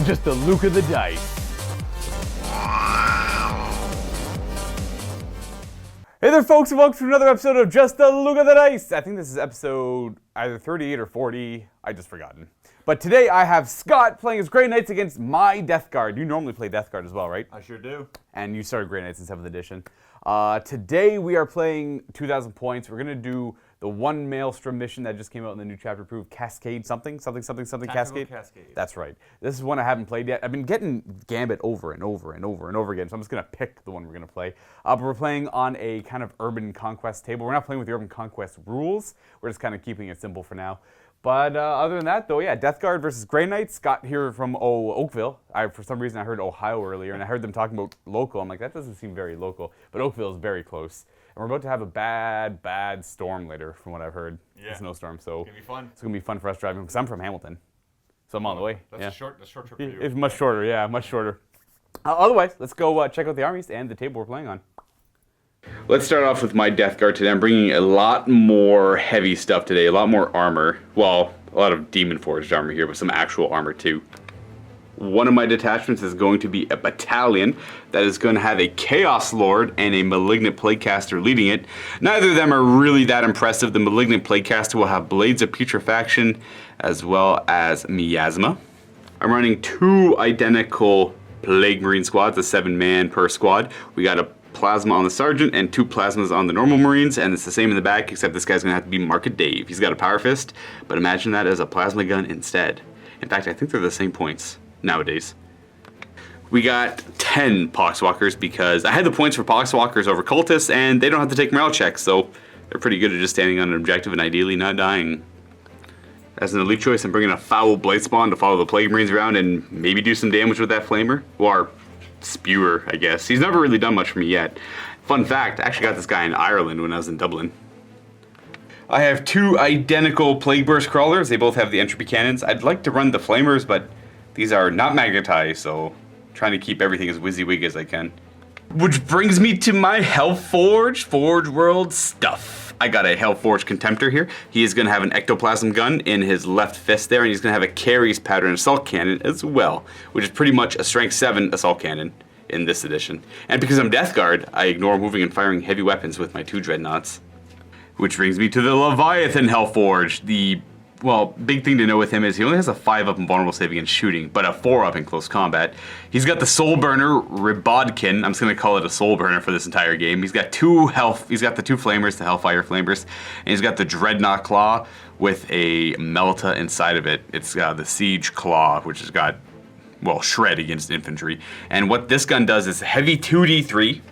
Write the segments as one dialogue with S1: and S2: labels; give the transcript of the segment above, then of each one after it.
S1: Just a Luka the dice. Hey there folks, and welcome to another episode of Just a Luka the Dice. I think this is episode either 38 or 40, I just forgotten. But today I have Scott playing as Grey Knights against my Death Guard. You normally play Death Guard as well, right?
S2: I sure do.
S1: And you started Grey Knights in 7th edition. Today we are playing 2,000 points. We're going to do the one Maelstrom mission that just came out in the new chapter approved, Cascade something Cascade. That's right. This is one I haven't played yet. I've been getting Gambit over and over again, so I'm just going to pick the one we're going to play. But we're playing on a kind of urban conquest table. We're not playing with the urban conquest rules. We're just kind of keeping it simple for now. But other than that, though, yeah, Death Guard versus Grey Knights. Scott here from Oakville. For some reason, I heard Ohio earlier, and I heard them talking about local. I'm like, that doesn't seem very local. But Oakville is very close. And we're about to have a bad storm later, from what I've heard. Yeah. A snowstorm. So
S2: it's going to be fun.
S1: It's going to be fun for us driving, because I'm from Hamilton. So I'm on the way.
S2: That's a short trip for you.
S1: It's much shorter, yeah, much shorter. Otherwise, let's go check out the armies and the table we're playing on. Let's start off with my Death Guard today. I'm bringing a lot more heavy stuff today, a lot more armor. Well, a lot of Demon Forged armor here, but some actual armor too. One of my detachments is going to be a battalion that is going to have a Chaos Lord and a Malignant Plaguecaster leading it. Neither of them are really that impressive. The Malignant Plaguecaster will have Blades of Putrefaction as well as Miasma. I'm running two identical Plague Marine squads, a 7-man per squad. We got a Plasma on the Sergeant and 2 Plasmas on the normal Marines, and it's the same in the back, except this guy's going to have to be Market Dave. He's got a Power Fist, but imagine that as a Plasma gun instead. In fact, I think they're the same points nowadays. We got 10 Poxwalkers because I had the points for Poxwalkers over Cultists, and they don't have to take morale checks, so they're pretty good at just standing on an objective and ideally not dying. As an elite choice, I'm bringing a Foul Blightspawn to follow the Plague Marines around and maybe do some damage with that Flamer. Or Spewer, I guess. He's never really done much for me yet. Fun fact, I actually got this guy in Ireland when I was in Dublin. I have 2 identical Plague Burst Crawlers. They both have the entropy cannons. I'd like to run the Flamers, but these are not magnetized, so I'm trying to keep everything as WYSIWYG as I can. Which brings me to my Hellforged Forge World stuff. I got a Hellforged Contemptor here. He is going to have an Ectoplasm gun in his left fist there, and he's going to have a Carries Pattern Assault Cannon as well, which is pretty much a Strength 7 Assault Cannon in this edition. And because I'm Death Guard, I ignore moving and firing heavy weapons with my 2 Dreadnoughts. Which brings me to the Leviathan Hellforged. The big thing to know with him is he only has a 5-up invulnerable save against shooting, but a 4-up in close combat. He's got the Soul Burner Ribodkin. I'm just gonna call it a Soul Burner for this entire game. He's got 2 health. He's got the 2 Flamers, the Hellfire Flamers, and he's got the Dreadnought Claw with a Melta inside of it. It's the Siege Claw, which has got shred against infantry. And what this gun does is heavy 2d3,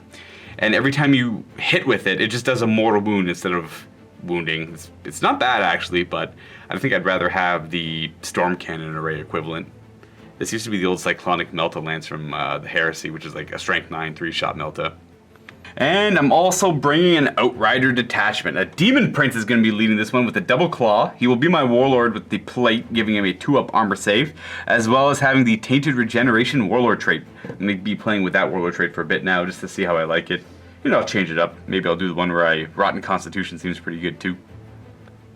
S1: and every time you hit with it, it just does a mortal wound instead of wounding. It's not bad actually, but I think I'd rather have the Storm Cannon Array equivalent. This used to be the old Cyclonic Melta Lance from the Heresy, which is like a Strength 9 3-shot Melta. And I'm also bringing an Outrider detachment. A Demon Prince is going to be leading this one with a Double Claw. He will be my Warlord with the Plate, giving him a 2-up armor save, as well as having the Tainted Regeneration Warlord trait. I'm going to be playing with that Warlord trait for a bit now, just to see how I like it. I'll change it up. Maybe I'll do the one where Rotten Constitution seems pretty good too.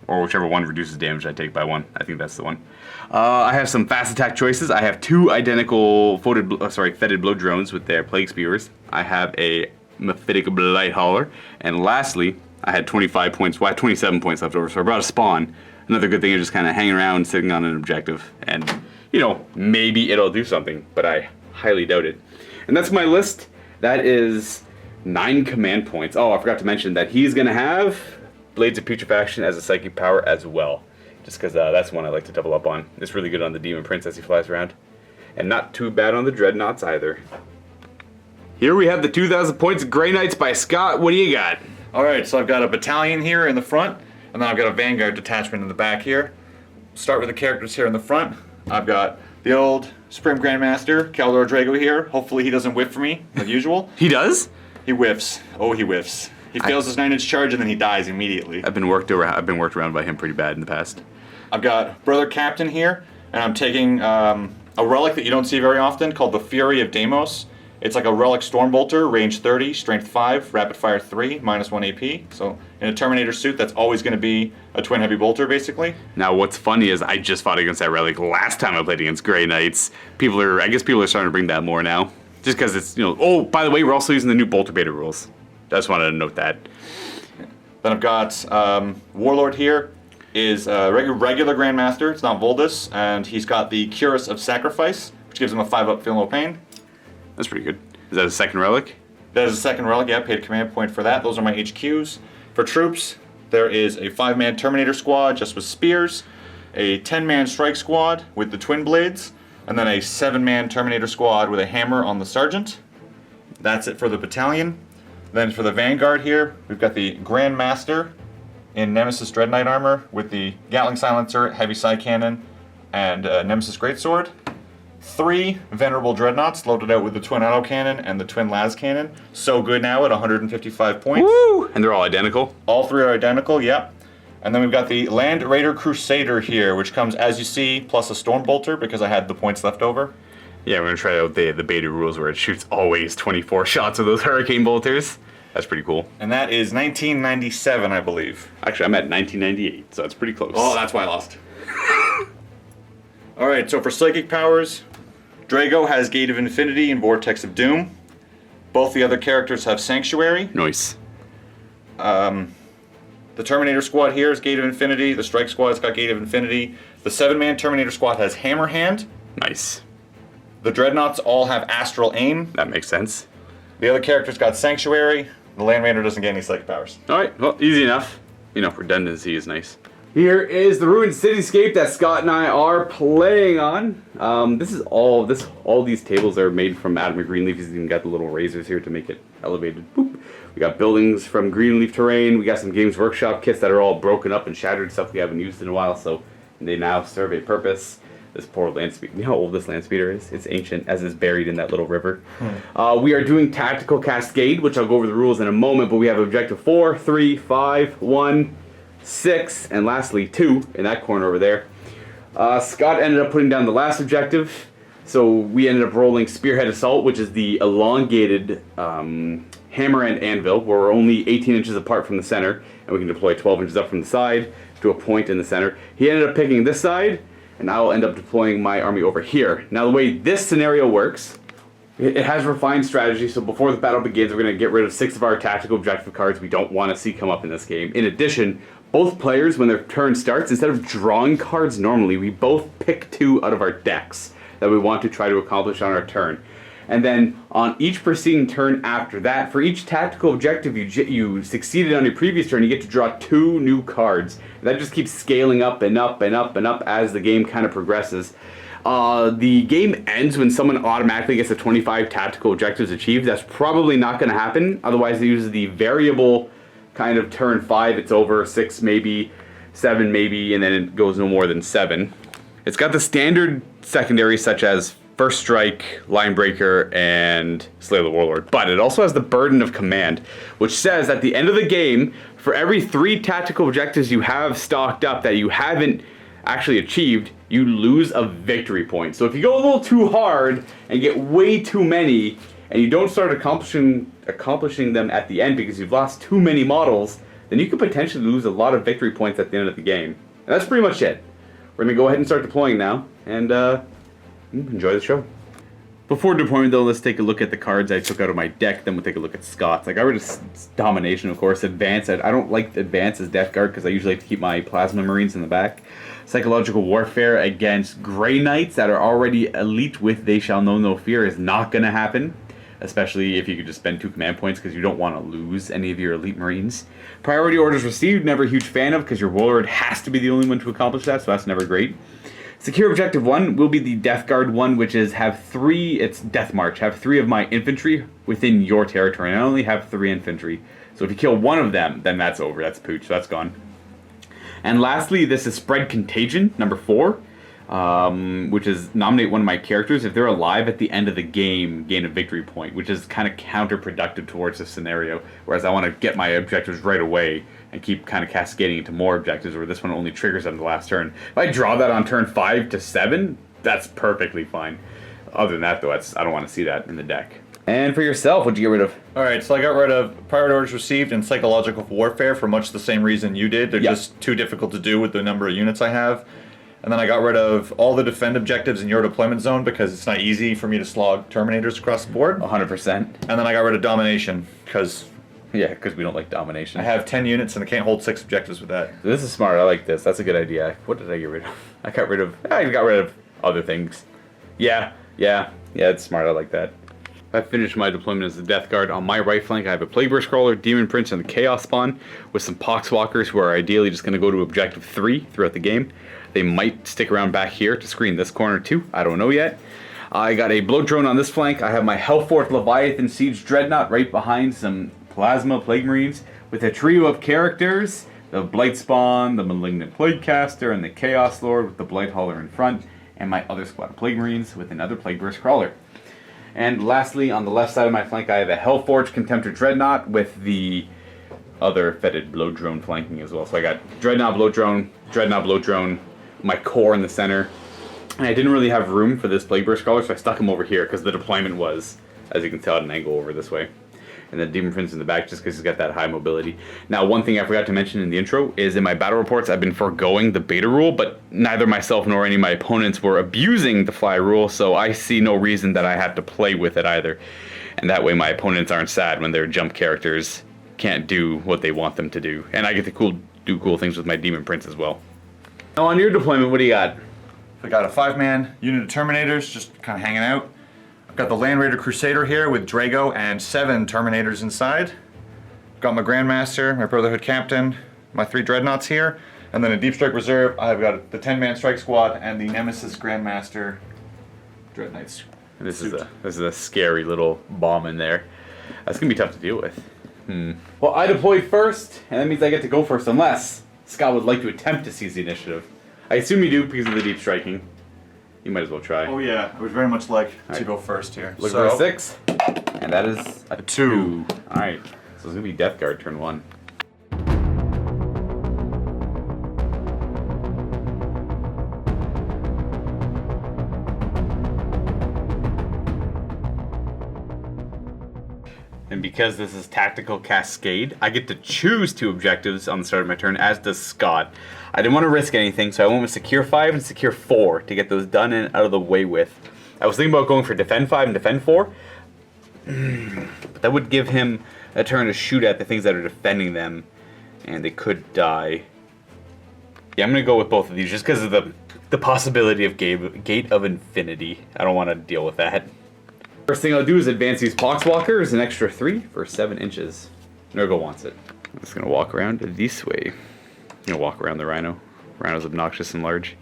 S1: Or whichever one reduces damage I take by 1. I think that's the one. I have some fast attack choices. I have 2 identical Fetid Blow Drones with their Plague Spewers. I have a Mephitic Blight Hauler. And lastly, I had 27 points left over, so I brought a Spawn. Another good thing is just kind of hanging around, sitting on an objective. And, maybe it'll do something, but I highly doubt it. And that's my list. That is 9 command points. Oh, I forgot to mention that he's going to have Blades of Putrefaction as a psychic power as well. Just because that's one I like to double up on. It's really good on the Demon Prince as he flies around. And not too bad on the Dreadnoughts either. Here we have the 2,000 points Grey Knights by Scott. What do you got?
S2: Alright, so I've got a battalion here in the front, and then I've got a Vanguard detachment in the back here. Start with the characters here in the front. I've got the old Supreme Grandmaster, Kaldor Draigo here. Hopefully he doesn't whiff for me, like usual.
S1: He does?
S2: He whiffs. Oh, he whiffs. He fails his 9-inch charge and then he dies immediately.
S1: I've been worked around by him pretty bad in the past.
S2: I've got Brother Captain here, and I'm taking a relic that you don't see very often called the Fury of Deimos. It's like a Relic Stormbolter, range 30, strength 5, rapid fire 3, -1 AP. So in a Terminator suit, that's always going to be a twin heavy bolter, basically.
S1: Now, what's funny is I just fought against that relic last time I played against Grey Knights. I guess people are starting to bring that more now. Just because it's, oh, by the way, we're also using the new bolter beta rules. I just wanted to note that.
S2: Then I've got Warlord here. Is a regular Grandmaster, it's not Voldus, and he's got the Curus of Sacrifice, which gives him a 5-up Feel No Pain.
S1: That's pretty good. Is that a second relic?
S2: That is a second relic, yeah, paid a command point for that. Those are my HQs. For troops, there is a 5-man Terminator squad just with spears, a 10-man strike squad with the twin blades, and then a 7-man Terminator squad with a hammer on the sergeant. That's it for the battalion. Then for the Vanguard here, we've got the Grandmaster in Nemesis Dread Knight armor with the Gatling Silencer, Heavy Side Cannon, and Nemesis Greatsword. 3 Venerable Dreadnoughts loaded out with the Twin Autocannon and the Twin Las Cannon. So good now at 155 points.
S1: Woo! And they're all identical?
S2: All 3 are identical, yep. And then we've got the Land Raider Crusader here, which comes, as you see, plus a Stormbolter because I had the points left over.
S1: Yeah, we're going to try out the beta rules where it shoots always 24 shots with those Hurricane Bolters. That's pretty cool.
S2: And that is 1997, I believe.
S1: Actually, I'm at 1998, so that's pretty close.
S2: Oh, that's why I lost. Alright, so for Psychic Powers, Draigo has Gate of Infinity and Vortex of Doom. Both the other characters have Sanctuary.
S1: Nice.
S2: The Terminator Squad here is Gate of Infinity. The Strike Squad's got Gate of Infinity. The 7-man Terminator Squad has Hammer Hand.
S1: Nice.
S2: The Dreadnoughts all have Astral Aim.
S1: That makes sense.
S2: The other characters got Sanctuary. The Land Raider doesn't get any Psychic Powers.
S1: Alright, well, easy enough. Redundancy is nice. Here is the ruined cityscape that Scott and I are playing on. All these tables are made from Adam Greenleaf. He's even got the little razors here to make it elevated. Boop. We got buildings from Greenleaf Terrain. We got some Games Workshop kits that are all broken up and shattered, stuff we haven't used in a while, so they now serve a purpose. This poor land speeder. You know how old this land speeder is? It's ancient, as is buried in that little river. We are doing Tactical Cascade, which I'll go over the rules in a moment, but we have objective 4, 3, 5, 1, 6, and lastly 2 in that corner over there. Scott ended up putting down the last objective, so we ended up rolling Spearhead Assault, which is the elongated hammer and anvil, where we're only 18 inches apart from the center, and we can deploy 12 inches up from the side to a point in the center. He ended up picking this side, and I'll end up deploying my army over here. Now, the way this scenario works, it has refined strategy, so before the battle begins, we're going to get rid of 6 of our tactical objective cards we don't want to see come up in this game. In addition, both players, when their turn starts, instead of drawing cards normally, we both pick 2 out of our decks that we want to try to accomplish on our turn. And then on each preceding turn after that, for each tactical objective you succeeded on your previous turn, you get to draw 2 new cards. And that just keeps scaling up and up and up and up as the game kind of progresses. The game ends when someone automatically gets the 25 tactical objectives achieved. That's probably not going to happen. Otherwise, it uses the variable kind of turn 5, it's over, 6 maybe, 7 maybe, and then it goes no more than 7. It's got the standard secondaries such as First Strike, Line Breaker, and Slay the Warlord. But it also has the Burden of Command, which says at the end of the game, for every 3 tactical objectives you have stocked up that you haven't actually achieved, you lose a victory point. So if you go a little too hard and get way too many, and you don't start accomplishing them at the end because you've lost too many models, then you could potentially lose a lot of victory points at the end of the game. And that's pretty much it. We're going to go ahead and start deploying now, and enjoy the show. Before deployment though, let's take a look at the cards I took out of my deck, then we'll take a look at Scott's. I got rid of Domination, of course. Advance, I don't like Advance as Death Guard because I usually like to keep my Plasma Marines in the back. Psychological Warfare against Grey Knights that are already elite with They Shall Know No Fear is not going to happen. Especially if you could just spend 2 command points because you don't want to lose any of your elite Marines. Priority Orders Received, never a huge fan of because your Warlord has to be the only one to accomplish that, so that's never great. Secure Objective 1 will be the Death Guard one, which is it's Death March. Have 3 of my infantry within your territory, and I only have 3 infantry. So if you kill 1 of them, then that's over. That's pooch. That's gone. And lastly, this is Spread Contagion, number 4, which is nominate one of my characters. If they're alive at the end of the game, gain a victory point, which is kind of counterproductive towards this scenario, whereas I want to get my objectives right away and keep kind of cascading into more objectives, where this one only triggers on the last turn. If I draw that on turn 5 to 7, that's perfectly fine. Other than that, though, I don't want to see that in the deck. And for yourself, what'd you get rid of?
S2: Alright, so I got rid of Priority Orders Received and Psychological Warfare for much the same reason you did. They're just too difficult to do with the number of units I have. And then I got rid of all the defend objectives in your deployment zone because it's not easy for me to slog Terminators across the board.
S1: 100%.
S2: And then I got rid of Domination because...
S1: Yeah, because we don't like domination.
S2: I have 10 units and I can't hold 6 objectives with that.
S1: This is smart. I like this. That's a good idea. What did I get rid of? I got rid of other things. Yeah, it's smart. I like that. I finished my deployment as the Death Guard. On my right flank, I have a Plague Burst Crawler, Demon Prince, and the Chaos Spawn with some Poxwalkers who are ideally just going to go to Objective 3 throughout the game. They might stick around back here to screen this corner too. I don't know yet. I got a Blow Drone on this flank. I have my Hellforth Leviathan Siege Dreadnought right behind some Plasma Plague Marines with a trio of characters. The Blight Spawn, the Malignant Plaguecaster, and the Chaos Lord with the Blight Hauler in front. And my other squad of Plague Marines with another Plague Burst Crawler. And lastly, on the left side of my flank, I have a Hellforge Contemptor Dreadnought with the other Fetid Blow Drone flanking as well. So I got Dreadnought Blow Drone, my core in the center. And I didn't really have room for this Plague Burst Crawler, so I stuck him over here because the deployment was, as you can tell, at an angle over this way. And then Demon Prince in the back just because he's got that high mobility. Now, one thing I forgot to mention in the intro is in my battle reports, I've been foregoing the beta rule, but neither myself nor any of my opponents were abusing the fly rule, so I see no reason that I had to play with it either. And that way my opponents aren't sad when their jump characters can't do what they want them to do. And I get to do cool things with my Demon Prince as well. Now, on your deployment, what do you got?
S2: I got a 5-man unit of Terminators just kind of hanging out. I've got the Land Raider Crusader here with Draigo and 7 Terminators inside. Got my Grandmaster, my Brotherhood Captain, my 3 Dreadnoughts here, and then a Deep Strike Reserve. I've got the 10-man Strike Squad and the Nemesis Grandmaster Dreadknights.
S1: This is a scary little bomb in there. That's gonna be tough to deal with. Well, I deployed first, and that means I get to go first, unless Scott would like to attempt to seize the initiative. I assume you do because of the deep striking. You might as well try.
S2: Oh yeah, I would very much like to go first here.
S1: Look for a 6, and that is a 2. Alright, so it's going to be Death Guard turn 1. And because this is Tactical Cascade, I get to choose 2 objectives on the start of my turn, as does Scott. I didn't want to risk anything, so I went with Secure 5 and Secure 4 to get those done and out of the way with. I was thinking about going for Defend 5 and Defend 4, but that would give him a turn to shoot at the things that are defending them, and they could die. Yeah, I'm going to go with both of these just because of the possibility of Gate of Infinity. I don't want to deal with that. First thing I'll do is advance these Poxwalkers an extra 3 for 7 inches. Nurgle wants it. I'm just going to walk around this way. I'm going to walk around the Rhino. Rhino's obnoxious and large.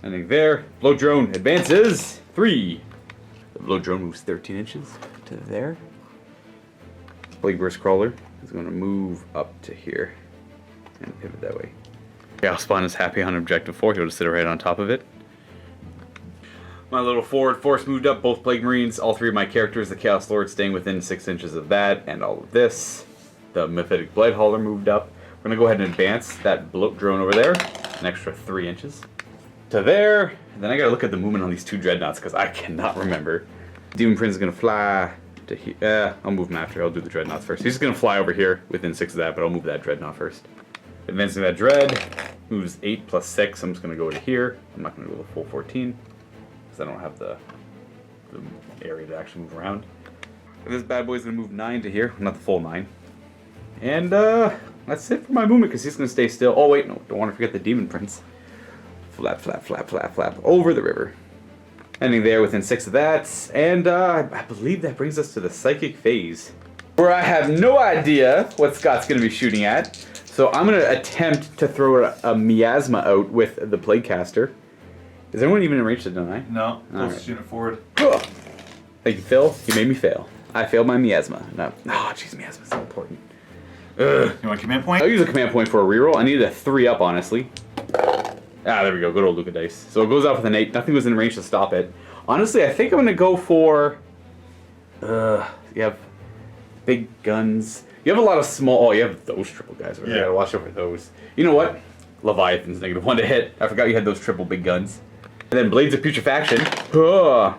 S1: I think there. Blow Drone advances 3. The Blow Drone moves 13 inches to there. Plague Burst Crawler is going to move up to here and pivot that way. Chaos Spawn is happy on Objective 4. He'll just sit right on top of it. My little forward force moved up, both Plague Marines, all 3 of my characters, the Chaos Lord staying within 6 inches of that, and all of this. The Mephitic Blight Hauler moved up. We're going to go ahead and advance that Bloat Drone over there, an extra 3 inches. To there, and then I got to look at the movement on these 2 Dreadnoughts, because I cannot remember. Demon Prince is going to fly to here. I'll move him after, I'll do the Dreadnoughts first. He's just going to fly over here within 6 of that, but I'll move that Dreadnought first. Advancing that Dread, moves 8 plus 6, I'm just going to go to here. I'm not going to go the full 14. I don't have the area to actually move around. This bad boy's gonna move 9 to here, not the full 9. And that's it for my movement because he's gonna stay still. Oh wait, no, don't want to forget the Demon Prince. Flap, flap, flap, flap, flap over the river. Ending there within 6 of that, and I believe that brings us to the Psychic phase, where I have no idea what Scott's gonna be shooting at. So I'm gonna attempt to throw a miasma out with the Plaguecaster. Is anyone even in range to deny?
S2: No, closest unit forward.
S1: Thank you, Phil. You made me fail. I failed my miasma. No. Oh, jeez, miasma is so important.
S2: You want a command point?
S1: I'll use a command point for a reroll. I needed a 3 up, honestly. There we go. Good old Luka dice. So it goes off with an 8. Nothing was in range to stop it. Honestly, I think I'm going to go for... you have big guns. You have a lot of small... Oh, you have those triple guys. Right? Yeah. You got to watch over those. You know what? Leviathan's -1 to hit. I forgot you had those triple big guns. And then Blades of Putrefaction.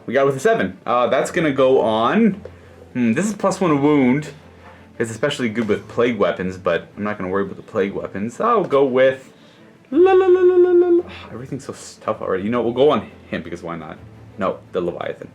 S1: We got it with a 7. That's gonna go on. This is +1 wound. It's especially good with plague weapons, but I'm not gonna worry about the plague weapons. I'll go with everything's so tough already. You know, we'll go on him because why not? No, the Leviathan.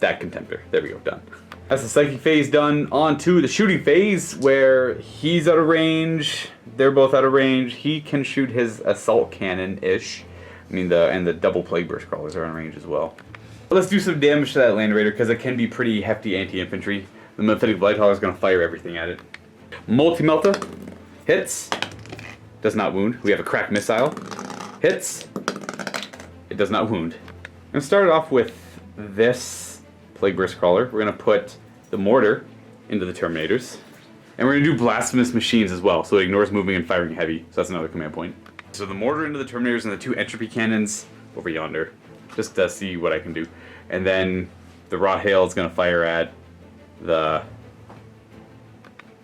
S1: That Contemptor. There we go, done. That's the psychic phase done. On to the shooting phase, where he's out of range. They're both out of range. He can shoot his assault cannon-ish. I mean, the double plague burst crawlers are on range as well. Let's do some damage to that Land Raider, because it can be pretty hefty anti-infantry. The Mephitic Blighthauler is going to fire everything at it. Multi-Melta. Hits. Does not wound. We have a crack missile. Hits. It does not wound. I'm going to start it off with this Plague Burst Crawler. We're going to put the mortar into the Terminators. And we're going to do Blasphemous Machines as well, so it ignores moving and firing heavy. So that's another command point. So the mortar into the Terminators and the 2 entropy cannons over yonder. Just to see what I can do. And then the Raw Hail is going to fire at the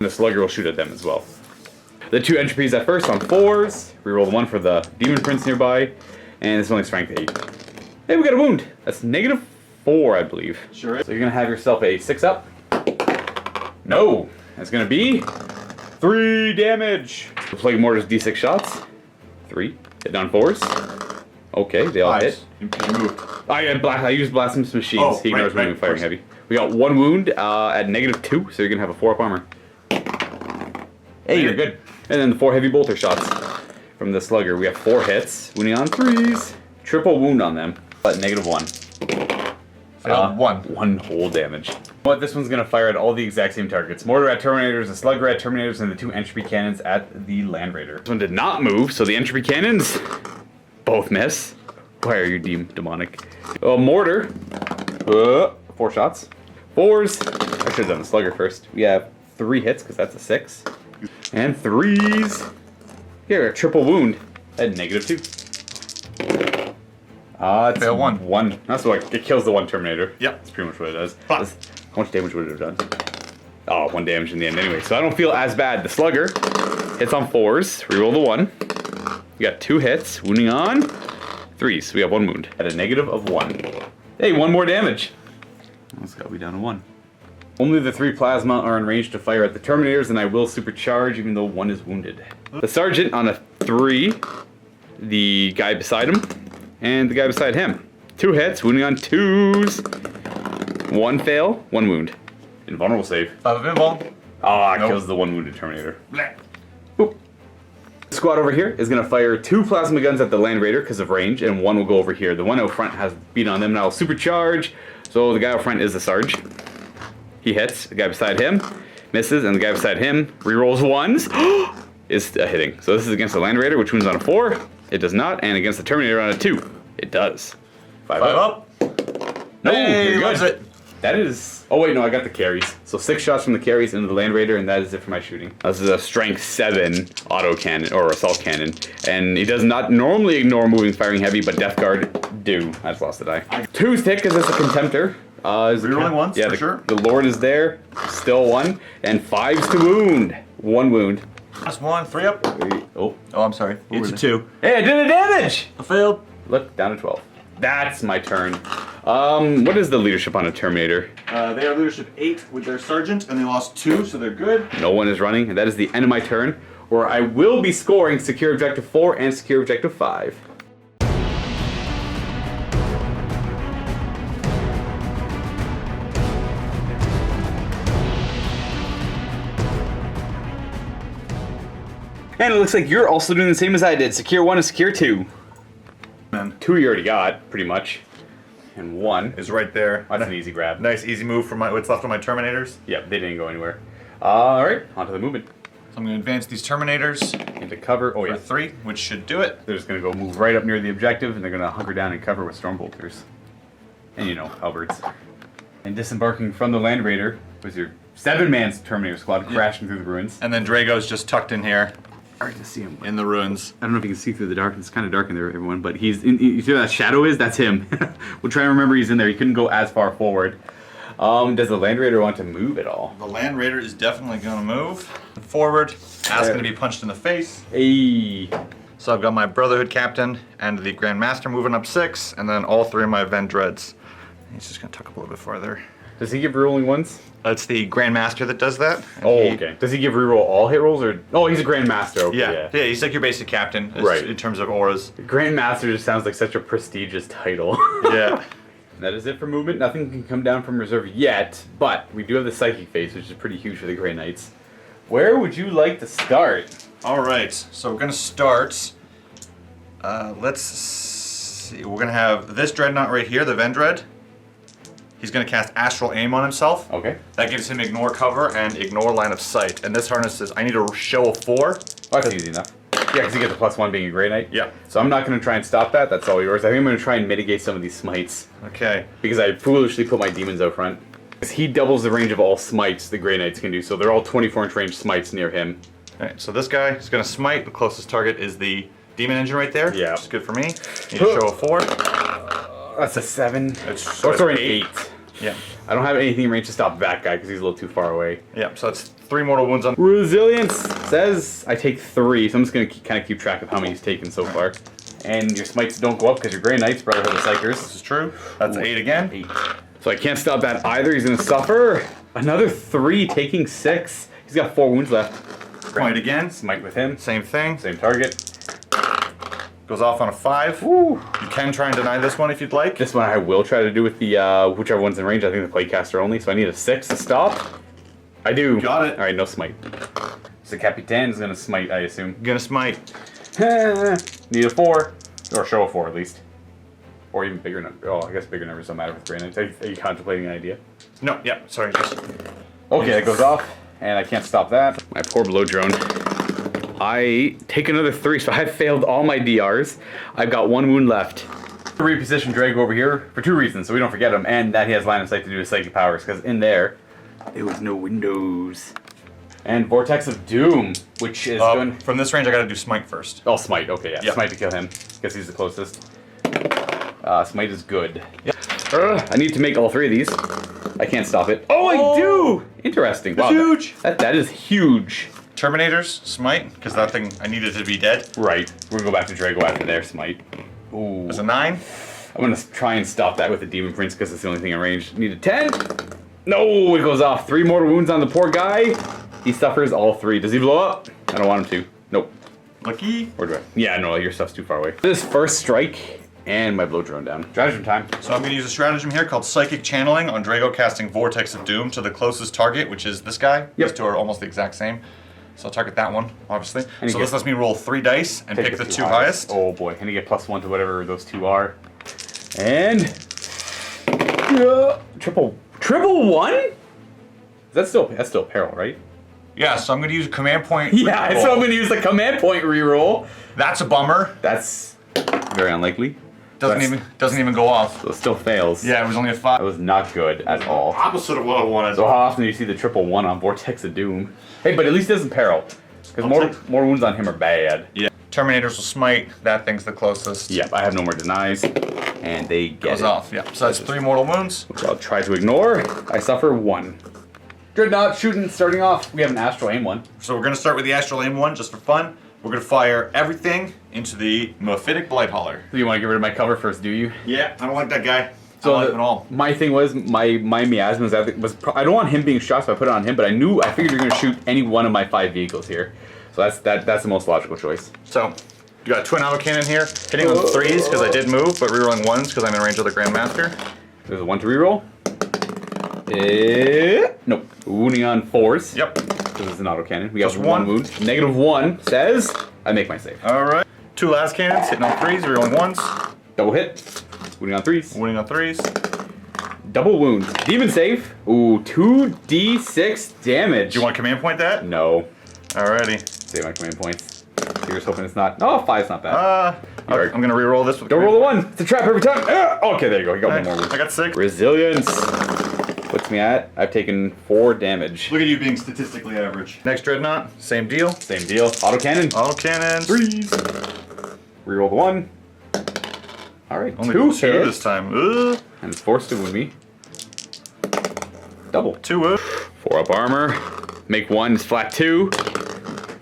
S1: Slugger will shoot at them as well. The 2 entropies at first on 4s. Reroll the 1 for the Demon Prince nearby. And it's only strength 8. Hey, we got a wound. That's -4, I believe.
S2: Sure is.
S1: So you're going to have yourself a 6-up. No. That's going to be 3 damage. The Plague Mortar's D6 shots. 3. Hit on 4s. Okay, they all hit.
S2: You moved.
S1: I used Blasphemous Machines. He ignores moving and firing heavy. We got 1 wound at -2, so you're going to have a 4-up armor. Hey, you're good. And then the 4 heavy bolter shots from the Slugger. We have 4 hits, wounding on 3s. Triple wound on them, but -1.
S2: Failed 1.
S1: 1 whole damage. But this one's going to fire at all the exact same targets. Mortar at Terminators, the Slugger at Terminators, and the 2 entropy cannons at the Land Raider. This one did not move, so the entropy cannons both miss. Why are you demonic? Mortar. 4 shots. 4s. I should have done the Slugger first. We have 3 hits, because that's a 6. And 3s. Yeah, a triple wound at -2. It's
S2: Fail 1.
S1: 1. That's what it kills the 1 Terminator.
S2: Yep.
S1: That's pretty much what it does.
S2: Fuck.
S1: How much damage would it have done? Oh, 1 damage in the end anyway. So I don't feel as bad. The Slugger hits on 4s. Reroll the 1. We got 2 hits. Wounding on 3s. So we have 1 wound at a -1. Hey, 1 more damage. Let's go. We down to 1. Only the 3 plasma are in range to fire at the Terminators, and I will supercharge even though 1 is wounded. The Sergeant on a 3. The guy beside him. And the guy beside him. 2 hits, wounding on 2s. 1 fail, 1 wound. Invulnerable save.
S2: 5 of invul.
S1: It kills the 1 wounded Terminator. Boop. The squad over here is going to fire 2 plasma guns at the Land Raider because of range, and 1 will go over here. The one out front has beat on them, and I'll supercharge. So the guy out front is the Sarge. He hits. The guy beside him misses, and the guy beside him rerolls 1s. Is hitting. So this is against the Land Raider, which wounds on a 4. It does not, and against the Terminator on a 2. It does. 5 up. No,
S2: hey,
S1: you're
S2: good.
S1: It. That is... Oh wait, no, I got the carries. So 6 shots from the carries into the Land Raider, and that is it for my shooting. This is a strength 7 auto cannon, or assault cannon. And he does not normally ignore moving, firing heavy, but Death Guard do. I just lost the die. 2's hit because it's a Contemptor.
S2: Rerolling 1s,
S1: yeah,
S2: for sure.
S1: The Lord is there. Still 1. And 5's to wound. 1 wound.
S2: That's 1, 3 up.
S1: Oh,
S2: I'm sorry. It's a 2.
S1: hey, I did a damage!
S2: I failed.
S1: Look, down to 12. That's my turn. What is the leadership on a Terminator?
S2: They are leadership 8 with their sergeant, and they lost 2, so they're good.
S1: No one is running, and that is the end of my turn, where I will be scoring Secure Objective 4 and Secure Objective 5. And it looks like you're also doing the same as I did. Secure 1 and Secure 2.
S2: Man.
S1: 2 you already got, pretty much. And 1
S2: is right there.
S1: That's an easy grab.
S2: Nice, easy move for what's left of my Terminators.
S1: Yep, they didn't go anywhere. Alright, on to the movement.
S2: So I'm going to advance these Terminators
S1: Into cover. Oh,
S2: for
S1: yeah.
S2: 3, which should do it.
S1: They're just going to go move right up near the objective, and they're going to hunker down and cover with Stormbolters. And, you know, halberds. And disembarking from the Land Raider was your 7-man Terminator squad crashing through the ruins.
S2: And then Draigo's just tucked in here.
S1: Hard to see him.
S2: In the ruins.
S1: I don't know if you can see through the dark. It's kind of dark in there, everyone. But he's in. You see where that shadow is? That's him. We'll try and remember he's in there. He couldn't go as far forward. Does the Land Raider want to move at all?
S2: The Land Raider is definitely going to move forward. Asking to be punched in the face.
S1: Hey.
S2: So I've got my Brotherhood Captain and the Grand Master moving up 6, and then all 3 of my Event Dreads. He's just gonna tuck up a little bit farther.
S1: Does he give rerolling ones?
S2: It's the Grand Master that does that.
S1: Oh, okay. Does he give reroll all hit rolls, or? Oh, he's a Grand Master. Okay,
S2: Yeah, he's like your basic captain,
S1: Right.
S2: in terms of auras.
S1: Grand Master just sounds like such a prestigious title.
S2: Yeah.
S1: That is it for movement. Nothing can come down from reserve yet, but we do have the Psychic phase, which is pretty huge for the Grey Knights. Where would you like to start?
S2: All right, so we're gonna start. Let's see. We're gonna have this Dreadnought right here, the Vendread. He's gonna cast Astral Aim on himself.
S1: Okay.
S2: That gives him ignore cover and ignore line of sight. And this harness says I need to show a 4.
S1: Oh, that's easy enough. Yeah, because you get the +1 being a Grey Knight.
S2: Yeah.
S1: So I'm not going to try and stop that. That's all yours. I think I'm going to try and mitigate some of these smites.
S2: Okay.
S1: Because I foolishly put my demons out front. Because he doubles the range of all smites the Grey Knights can do. So they're all 24-inch range smites near him.
S2: All right. So this guy is gonna smite. The closest target is the Demon Engine right there.
S1: Yeah.
S2: Which is good for me. Need to show a 4.
S1: That's a 7.
S2: It's
S1: Or sorry, an 8.
S2: Yeah.
S1: I don't have anything in range to stop that guy because he's a little too far away.
S2: Yeah. So that's 3 mortal wounds on.
S1: Resilience says I take 3, so I'm just going to kind of keep track of how many he's taken so far. And your smites don't go up because you're Grey Knights, Brotherhood of Psychers.
S2: This is true. That's 8 again.
S1: 8. So I can't stop that either. He's going to suffer another 3, taking 6. He's got 4 wounds left.
S2: Smite again.
S1: Smite with him.
S2: Same thing.
S1: Same target.
S2: Goes off on a 5.
S1: Woo.
S2: You can try and deny this one if you'd like.
S1: This one I will try to do with the whichever one's in range. I think the Playcaster only. So I need a 6 to stop. I do.
S2: Got it.
S1: All right, no smite. So Capitan is going to smite, I assume.
S2: Gonna smite.
S1: Need a 4. Or show a 4 at least. Or even bigger number. Oh, I guess bigger numbers don't matter with Grey Knights. Are you contemplating an idea?
S2: No. Yeah. Sorry. Just.
S1: Okay, that goes off. And I can't stop that. My poor blow drone. I take another 3, so I've failed all my DRs. I've got 1 wound left. Reposition Draigo over here for 2 reasons, so we don't forget him, and that he has line of sight to do his psychic powers, because in there was no windows. And Vortex of Doom, which is going...
S2: From this range, I gotta do smite first.
S1: Oh, Smite, okay, yeah.
S2: Yep.
S1: Smite to kill him, because he's the closest. Smite is good.
S2: Yep.
S1: I need to make all 3 of these. I can't stop it. Oh, I do! Interesting.
S2: That's
S1: wow,
S2: huge!
S1: That is huge.
S2: Terminators, smite, because that thing, I needed to be dead.
S1: Right. We're gonna go back to Draigo after their smite. Ooh.
S2: There's a 9.
S1: I'm gonna try and stop that with the Demon Prince because it's the only thing in range. Need a 10. No, it goes off. 3 mortal wounds on the poor guy. He suffers all 3. Does he blow up? I don't want him to. Nope.
S2: Lucky.
S1: Where do I? Yeah, no, your stuff's too far away. This first strike and my blow drone down. Stratagem time.
S2: So I'm gonna use a stratagem here called Psychic Channeling on Draigo, casting Vortex of Doom to the closest target, which is this guy.
S1: Yep.
S2: These 2 are almost the exact same. So I'll target that one, obviously.
S1: And
S2: So
S1: you
S2: this lets me roll 3 dice and pick the 2 highest.
S1: Oh boy, and you get +1 to whatever those 2 are. And triple 1? That's still peril, right?
S2: Yeah, so I'm gonna use a command point.
S1: Yeah,
S2: reroll.
S1: so I'm gonna use the command point reroll.
S2: That's a bummer.
S1: That's very unlikely.
S2: Doesn't even go off.
S1: So it still fails.
S2: Yeah, it was only a 5.
S1: That was not good at all.
S2: Opposite of what I wanted.
S1: So how often do you see the 111 on Vortex of Doom? Hey, but at least it doesn't peril. Because more wounds on him are bad.
S2: Yeah. Terminators will smite. That thing's the closest.
S1: Yep, I have no more denies. And they get
S2: Goes
S1: it.
S2: off, yeah. So that's 3 mortal wounds.
S1: Which I'll try to ignore. I suffer 1. Dreadnought shooting, starting off. We have an Astral Aim one.
S2: So we're gonna start with the Astral Aim one, just for fun. We're gonna fire everything into the Mephitic Blight Hauler.
S1: So you want to get rid of my cover first, do you?
S2: Yeah, I don't like that guy.
S1: So
S2: I don't like him at all.
S1: My thing was, my miasma I don't want him being shot, so I put it on him, but I figured you're going to shoot any one of my 5 vehicles here. So that's the most logical choice.
S2: So, you got a twin autocannon here, hitting on 3s because I did move, but rerolling 1s because I'm in range of the Grandmaster.
S1: There's a 1 to reroll. Nope. Wounding on 4s.
S2: Yep.
S1: Because it's an autocannon. We got
S2: Just
S1: 1
S2: 1.
S1: wound. -1 says I make my save.
S2: Alright. 2 last cannons, hitting on 3s, rerolling 1s.
S1: Double hit. Wounding on 3s.
S2: Wounding on 3s.
S1: Double wounds. Demon save. Ooh, 2d6 damage.
S2: Do you want to command point that?
S1: No.
S2: Alrighty.
S1: Save my command points. You're just hoping it's not. Oh, 5's not bad.
S2: I'm gonna reroll this with
S1: Don't roll the 1. It's a trap every time. Okay, there you go. You got one more wound.
S2: I got 6.
S1: Resilience. Puts me at, I've taken 4 damage.
S2: Look at you being statistically average. Next Dreadnought, same deal.
S1: Same deal. Autocannon.
S2: Autocannon.
S1: 3s. Reroll the 1. Alright,
S2: Only
S1: 2
S2: 2
S1: hit.
S2: this time.
S1: And it's forced to wound me. Double.
S2: 2
S1: 4 up armor. Make 1 is flat 2.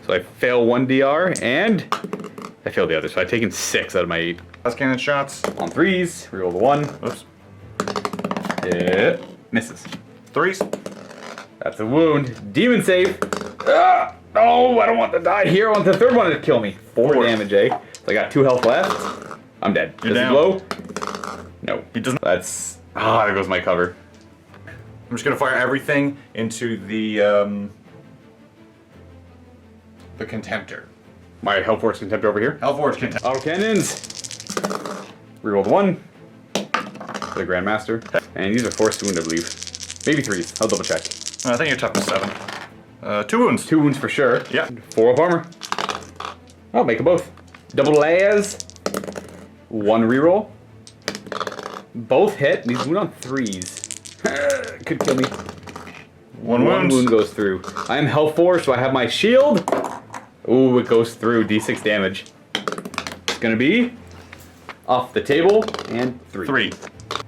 S1: So I fail 1 DR and I failed the other, so I've taken 6 out of my 8.
S2: Last cannon shots.
S1: On 3s, reroll the 1.
S2: Oops.
S1: Yeah, misses.
S2: 3s.
S1: That's a wound. Demon save. Ah! No, I don't want to die here. I want the 3rd one to kill me. 4 damage, eh? So I got 2 health left. I'm dead.
S2: You're
S1: Does
S2: down.
S1: he blow? No.
S2: He doesn't.
S1: That's... Ah, there goes my cover.
S2: I'm just gonna fire everything into the Contemptor.
S1: My Hellforce Contempt over here.
S2: Hellforce Contemptor.
S1: Auto cannons. Reroll the 1. For the Grandmaster. And these are 4 wound, I believe. Maybe 3s. I'll double check.
S2: I think you're toughness 7. 2 wounds.
S1: 2 wounds for sure.
S2: Yeah.
S1: 4 up armor. I'll make them both. Double layers. 1 reroll. Both hit. These wound on 3s. Could kill me.
S2: 1
S1: One wound goes through. I am health 4, so I have my shield. Ooh, it goes through. D6 damage. It's gonna be off the table and 3.
S2: 3.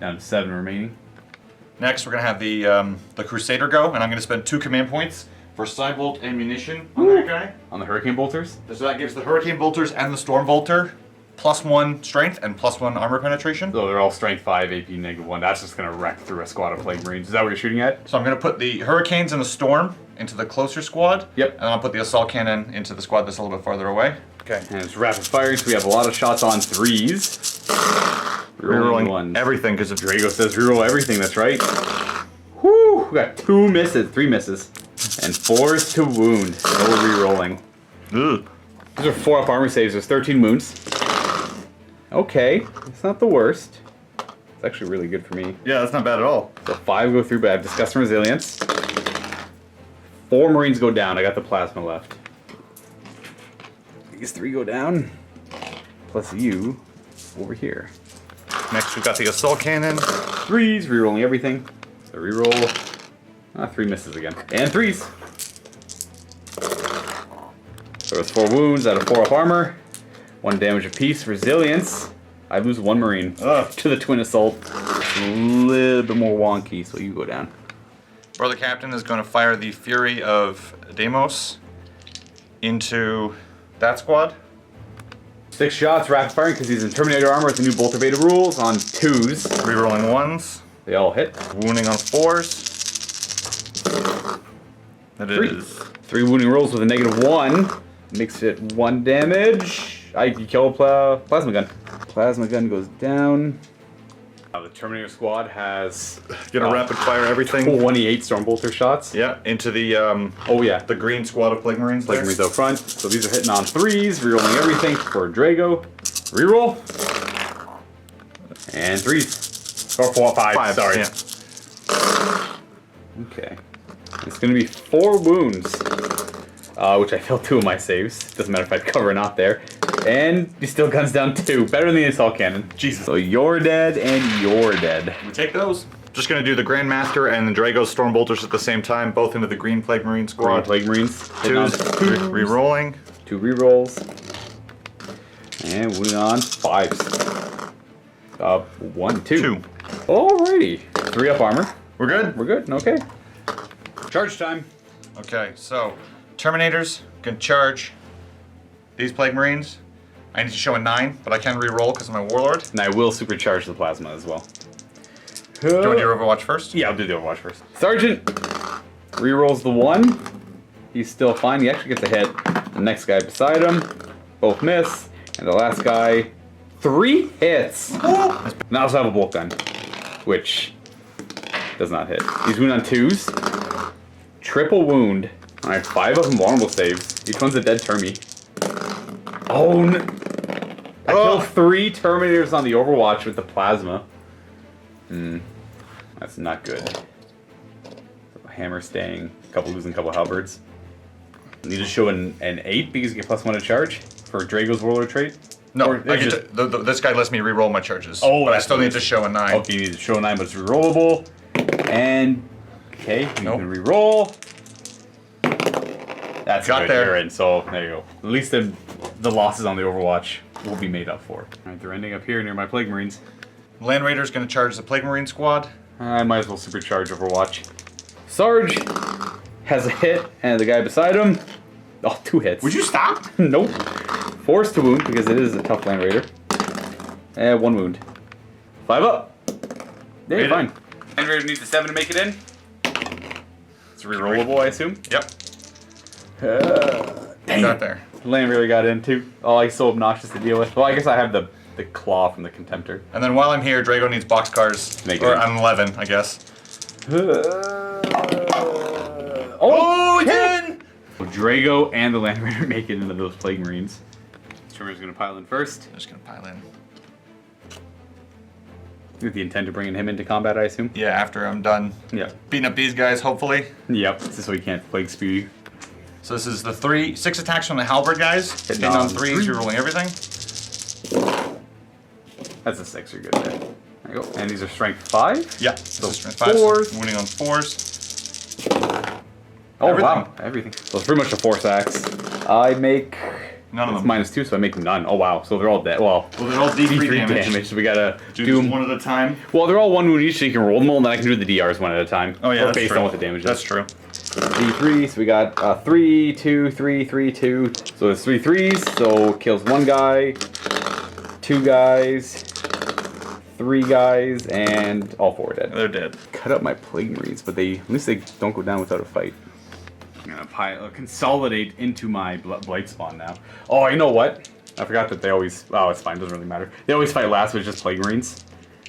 S1: Down to 7 remaining.
S2: Next, we're gonna have the Crusader go, and I'm gonna spend 2 command points for Sidebolt ammunition on that guy.
S1: On the Hurricane Bolters.
S2: So that gives the Hurricane Bolters and the Storm Bolter +1 strength and +1 armor penetration.
S1: So they're all strength 5, AP -1. That's just gonna wreck through a squad of Plague Marines. Is that what you're shooting at?
S2: So I'm gonna put the Hurricanes and the Storm into the closer squad.
S1: Yep.
S2: And I'll put the Assault Cannon into the squad that's a little bit farther away. Okay.
S1: And it's rapid firing, so we have a lot of shots on 3s. Rerolling 1.
S2: everything because of
S1: Draigo says reroll everything, that's right. Whoo! We got 2 misses, 3 misses. And 4s to wound. No rerolling.
S2: Ugh.
S1: These are 4 up armor saves, there's 13 wounds. Okay, it's not the worst. It's actually really good for me.
S2: Yeah, that's not bad at all.
S1: So 5 go through, but I have Disgust and Resilience. 4 Marines go down, I got the Plasma left. These 3 go down. Plus you over here.
S2: Next, we've got the Assault Cannon.
S1: 3s, rerolling everything. So reroll. 3 misses again. And 3s. So it's 4 wounds out of 4 up armor. 1 damage apiece. Resilience. I lose 1 Marine to the Twin Assault. It's a little bit more wonky, so you go down.
S2: Brother Captain is going to fire the Fury of Deimos into that squad.
S1: 6 shots, rapid firing, because he's in Terminator armor with the new Bolter Beta rules on 2s.
S2: Rerolling 1s.
S1: They all hit.
S2: Wounding on 4s. That
S1: 3.
S2: is
S1: 3 wounding rolls with a -1. Makes it 1 damage. You kill a plasma gun. Plasma gun goes down. The Terminator squad has
S2: gonna rapid fire everything.
S1: 28 Stormbolter shots.
S2: Yeah, into the
S1: Oh yeah,
S2: the green squad of Plague Marines.
S1: Plague Marines out front. So these are hitting on 3s, rerolling everything for Draigo. Reroll. And 3s. Or 4, 5, sorry.
S2: Yeah.
S1: Okay. It's gonna be 4 wounds. Which I failed 2 of my saves. Doesn't matter if I cover or not there. And he still guns down 2. Better than the Assault Cannon.
S2: Jesus.
S1: So you're dead and you're dead.
S2: We take those. Just gonna do the Grandmaster and the Draigo Stormbolters at the same time, both into the green Plague Marine
S1: Green
S2: squad.
S1: Plague Marines.
S2: 2s, re-rolling.
S1: 2 rerolls. And moving on 5s. 1, 2.
S2: 2.
S1: Alrighty. 3 up armor.
S2: We're good?
S1: We're good. Okay. Charge time.
S2: Okay, so Terminators can charge these Plague Marines. I need to show a 9, but I can re-roll because I'm a Warlord.
S1: And I will supercharge the plasma as well.
S2: Do you want to do your Overwatch first?
S1: Yeah, I'll do the Overwatch first. Sergeant rerolls the 1. He's still fine. He actually gets a hit. The next guy beside him, both miss. And the last guy, 3 hits. Now I also have a bolt gun, which does not hit. He's wounded on 2s. Triple wound. Alright, 5 of them vulnerable saves. Each one's a dead Termi. Oh no. I killed 3 Terminators on the Overwatch with the plasma. That's not good. Hammer staying, losing a couple halberds. Need to show an 8 because you get +1 to charge for Draigo's Warlord trait.
S2: No,
S1: Or
S2: I get this guy lets me re-roll my charges.
S1: Oh,
S2: but I
S1: that's
S2: still
S1: what
S2: need
S1: it
S2: to
S1: is.
S2: show a 9.
S1: Okay, you need to show a 9, but it's rerollable. And okay, you can reroll. That's
S2: Got
S1: good.
S2: there.
S1: You're in, so there you go. At least the losses on the Overwatch will be made up for. Alright, they're ending up here near my Plague Marines.
S2: Land Raider's going to charge the Plague Marine squad.
S1: I might as well supercharge Overwatch. Sarge has a hit, and the guy beside him, 2 hits.
S2: Would you stop?
S1: Nope. Forced to wound because it is a tough Land Raider. And 1 wound. 5 up. Yeah, you're fine. Land Raider needs a 7 to make it in. It's rerollable, I assume.
S2: Yep.
S1: Dang
S2: Got
S1: it.
S2: there.
S1: Land Raider got in too. Oh, he's so obnoxious to deal with. Well, I guess I have the claw from the Contemptor.
S2: And then while I'm here, Draigo needs boxcars.
S1: Make
S2: or
S1: it.
S2: I'm 11, I guess.
S1: Oh, it's in! Draigo and the Land Raider make it into those Plague Marines. Trimmer's gonna pile in first.
S2: I'm just gonna pile in.
S1: With the intent of bringing him into combat, I assume?
S2: Yeah, after I'm done
S1: Yeah.
S2: beating up these guys, hopefully.
S1: Yep, just so he can't Plague Spew you.
S2: So this is the 6 attacks from the Halberd guys. Hitting on 3s, you're rolling everything.
S1: That's a 6, you're good there. There you go. And these are strength 5?
S2: Yeah,
S1: So
S2: strength 5,
S1: 4s.
S2: so wounding on 4s.
S1: Oh,
S2: Everything.
S1: wow. Everything. So it's pretty much a force axe. I make...
S2: None of
S1: It's
S2: them.
S1: -2, so I make none. Oh, wow. So they're all dead. Well,
S2: Well, they're all D3 damage.
S1: So we gotta
S2: Do
S1: do
S2: them one at a time.
S1: Well, they're all 1 wound each, so you can roll them all, and then I can do the DRs one at a time.
S2: Oh, yeah,
S1: Or
S2: that's
S1: based
S2: true.
S1: on what the damage is.
S2: That's true.
S1: D3, so we got 3, 2, 3, 3, 2. So it's 3 3s, so kills 1 guy, 2 guys, 3 guys, and all 4 are dead.
S2: They're dead.
S1: Cut up my Plague Marines, but they at least they don't go down without a fight. I'm gonna consolidate into my Blight Spawn now. Oh, you know what? I forgot that they always... Oh, it's fine, doesn't really matter. They always fight last with just Plague Marines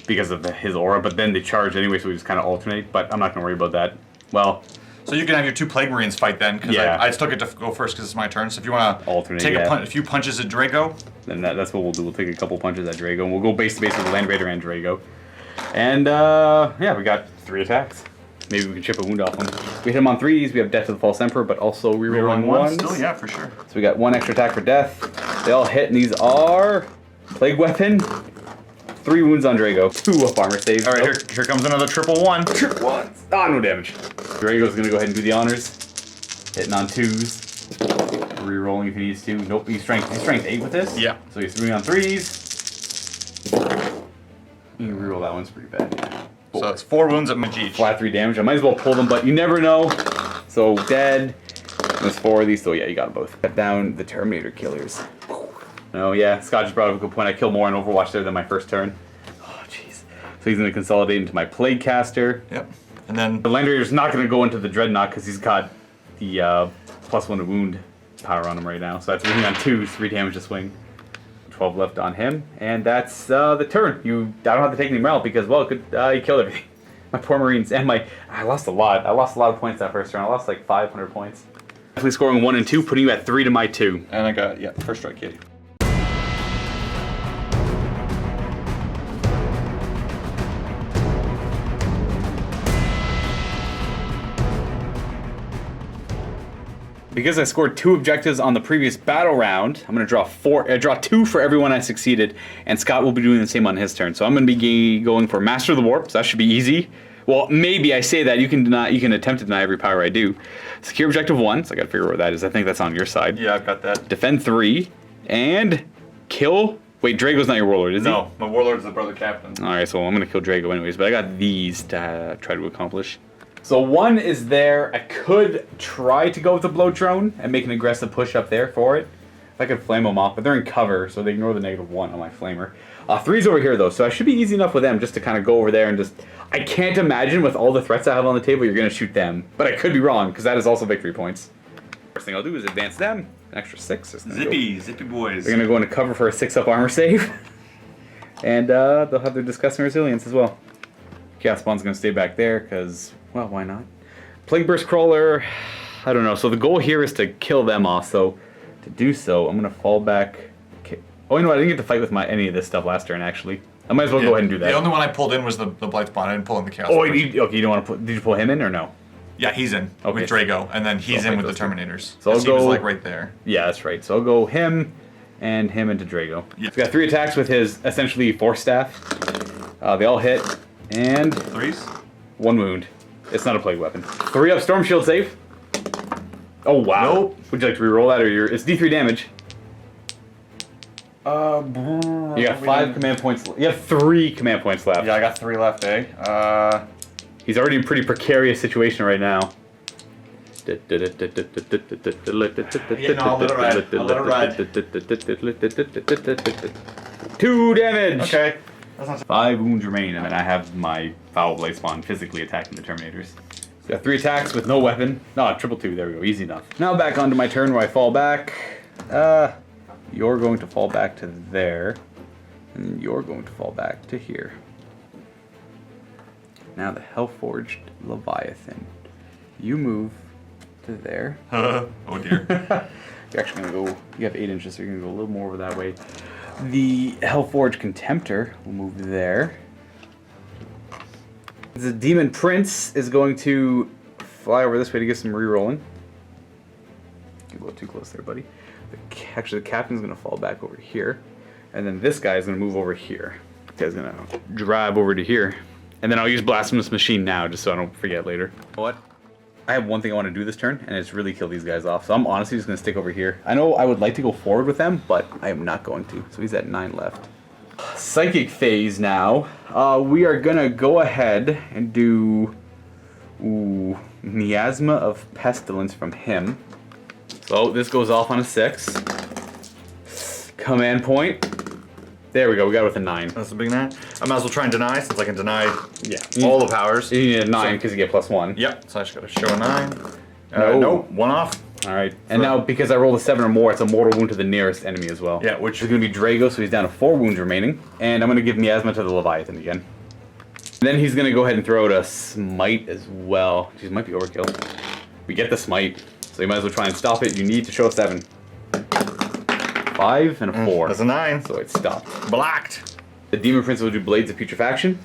S1: because of his aura, but then they charge anyway, so we just kind of alternate, but I'm not gonna worry about that. Well...
S2: So you can have your 2 Plague Marines fight then, because
S1: Yeah.
S2: I still get to go first because it's my turn. So if you want to
S1: Alternate,
S2: take
S1: yeah.
S2: a few punches at Draigo,
S1: Then that's what we'll do. We'll take a couple punches at Draigo, and we'll go base to base with the Land Raider and Draigo. And, yeah, we got 3 attacks. Maybe we can chip a wound off him. We hit him on 3s, we have Death to the False Emperor, but also rerolling 1s.
S2: still, yeah, for sure.
S1: So we got 1 extra attack for death. They all hit, and these are... Plague Weapon. 3 wounds on Draigo. 2 up armor saves.
S2: All right, here comes another triple 1.
S1: Triple 1. Ah, no damage. Draigo's gonna go ahead and do the honors. Hitting on 2s. Rerolling if he needs to. Nope, he's strength 8 with this.
S2: Yeah.
S1: So he's 3 on 3s. You can reroll that one's pretty bad. Yeah.
S2: So it's 4 wounds at Majich.
S1: Flat 3 damage. I might as well pull them, but you never know. So dead. There's 4 of these, so yeah, you got them both. Cut down the Terminator killers. Oh yeah, Scott just brought up a good point. I kill more in Overwatch there than my first turn. Oh jeez. So he's gonna consolidate into my Plague Caster.
S2: Yep. And then
S1: The Land Raider's not gonna go into the Dreadnought because he's got the +1 to wound power on him right now. So that's winning on 2s, 3 damage to swing. 12 left on him, and that's the turn. I don't have to take any morale because, well, he killed everything. My poor Marines and I lost a lot. I lost a lot of points that first turn. I lost like 500 points. Definitely scoring 1 and 2, putting you at 3 to my 2.
S2: and I got first strike kitty.
S1: Because I scored 2 objectives on the previous battle round, I'm going to draw 2 for everyone I succeeded, and Scott will be doing the same on his turn. So I'm going to be going for Master of the Warp, so that should be easy. Well, maybe I say that. You can attempt to deny every power I do. Secure objective 1, so I got to figure out what that is. I think that's on your side.
S2: Yeah, I've got that.
S1: Defend 3, and kill... Wait, Draigo's not your warlord, is he?
S2: No, my warlord's the brother captain.
S1: Alright, so I'm going to kill Draigo anyways, but I got these to try to accomplish. So 1 is there. I could try to go with the blow drone and make an aggressive push up there for it. If I could flame them off, but they're in cover, so they ignore the -1 on my flamer. 3's over here though, so I should be easy enough with them just to kind of go over there and just... I can't imagine with all the threats I have on the table you're going to shoot them. But I could be wrong, because that is also victory points. First thing I'll do is advance them. An extra 6.
S2: Zippy boys.
S1: They're going to go into cover for a 6-up armor save. And they'll have their Disgusting Resilience as well. Chaos Spawn's going to stay back there, because... Well, why not? Plague Burst Crawler, I don't know. So the goal here is to kill them off. So to do so, I'm going to fall back. Okay. Oh, you know what? I didn't get to fight with any of this stuff last turn, actually. I might as well go ahead and do that.
S2: The only one I pulled in was the Blight Spawn. I didn't pull in the Chaos.
S1: Oh,
S2: Burst.
S1: okay, you don't want to put... Did you pull him in or no?
S2: Yeah, he's in
S1: Okay.
S2: with Draigo, and then he's
S1: So I'll
S2: in with
S1: fight
S2: the
S1: those two.
S2: Terminators.
S1: So I'll
S2: He was
S1: go-
S2: like right there.
S1: Yeah, that's right. So I'll go him and him into Draigo.
S2: Yeah.
S1: He's got 3 attacks with his, essentially, Force Staff. They all hit. And
S2: 3s?
S1: 1 wound. It's not a plague weapon. 3-up Storm Shield save. Oh, wow.
S2: Nope.
S1: Would you like to reroll that, or it's D3 damage. You got 5 command points. You have 3 command points left.
S2: Yeah, I got 3 left, eh?
S1: He's already in a pretty precarious situation right now.
S2: I'll let it ride.
S1: 2 damage.
S2: Okay.
S1: 5 wounds remain, and then I have my Foul Blade Spawn physically attacking the Terminators. So got 3 attacks with no weapon. No, triple 2. There we go. Easy enough. Now back onto my turn where I fall back. You're going to fall back to there, and you're going to fall back to here. Now the Hellforged Leviathan. You move to there.
S2: Oh dear.
S1: You're actually gonna go. You have 8 inches, so you're gonna go a little more over that way. The Hellforged Contemptor will move there. The Demon Prince is going to fly over this way to get some re-rolling. You go too close there, buddy. Actually, the Captain's gonna fall back over here, and then this guy's gonna move over here. This guy's gonna drive over to here, and then I'll use Blasphemous Machine now, just so I don't forget later. What? I have one thing I want to do this turn, and it's really kill these guys off. So I'm honestly just going to stick over here. I know I would like to go forward with them, but I am not going to. So he's at 9 left. Psychic phase now. We are going to go ahead and do Miasma of Pestilence from him. So this goes off on a 6. Command point. There we go. We got it with a 9.
S2: That's a big 9. I might as well try and deny, since I can deny
S1: Yeah.
S2: all the powers.
S1: You need a 9 because you get +1.
S2: Yep, so I just gotta show a 9.
S1: No.
S2: Nope, 1 off.
S1: Alright, and now because I rolled a 7 or more, it's a mortal wound to the nearest enemy as well.
S2: Yeah, which
S1: is going to be Draigo, so he's down to 4 wounds remaining. And I'm going to give Miasma to the Leviathan again. And then he's going to go ahead and throw out a Smite as well. Jeez, might be overkill. We get the Smite, so you might as well try and stop it. You need to show a 7. 5 and a 4.
S2: That's a 9.
S1: So it stopped.
S2: Blocked.
S1: The Demon Prince will do Blades of Putrefaction.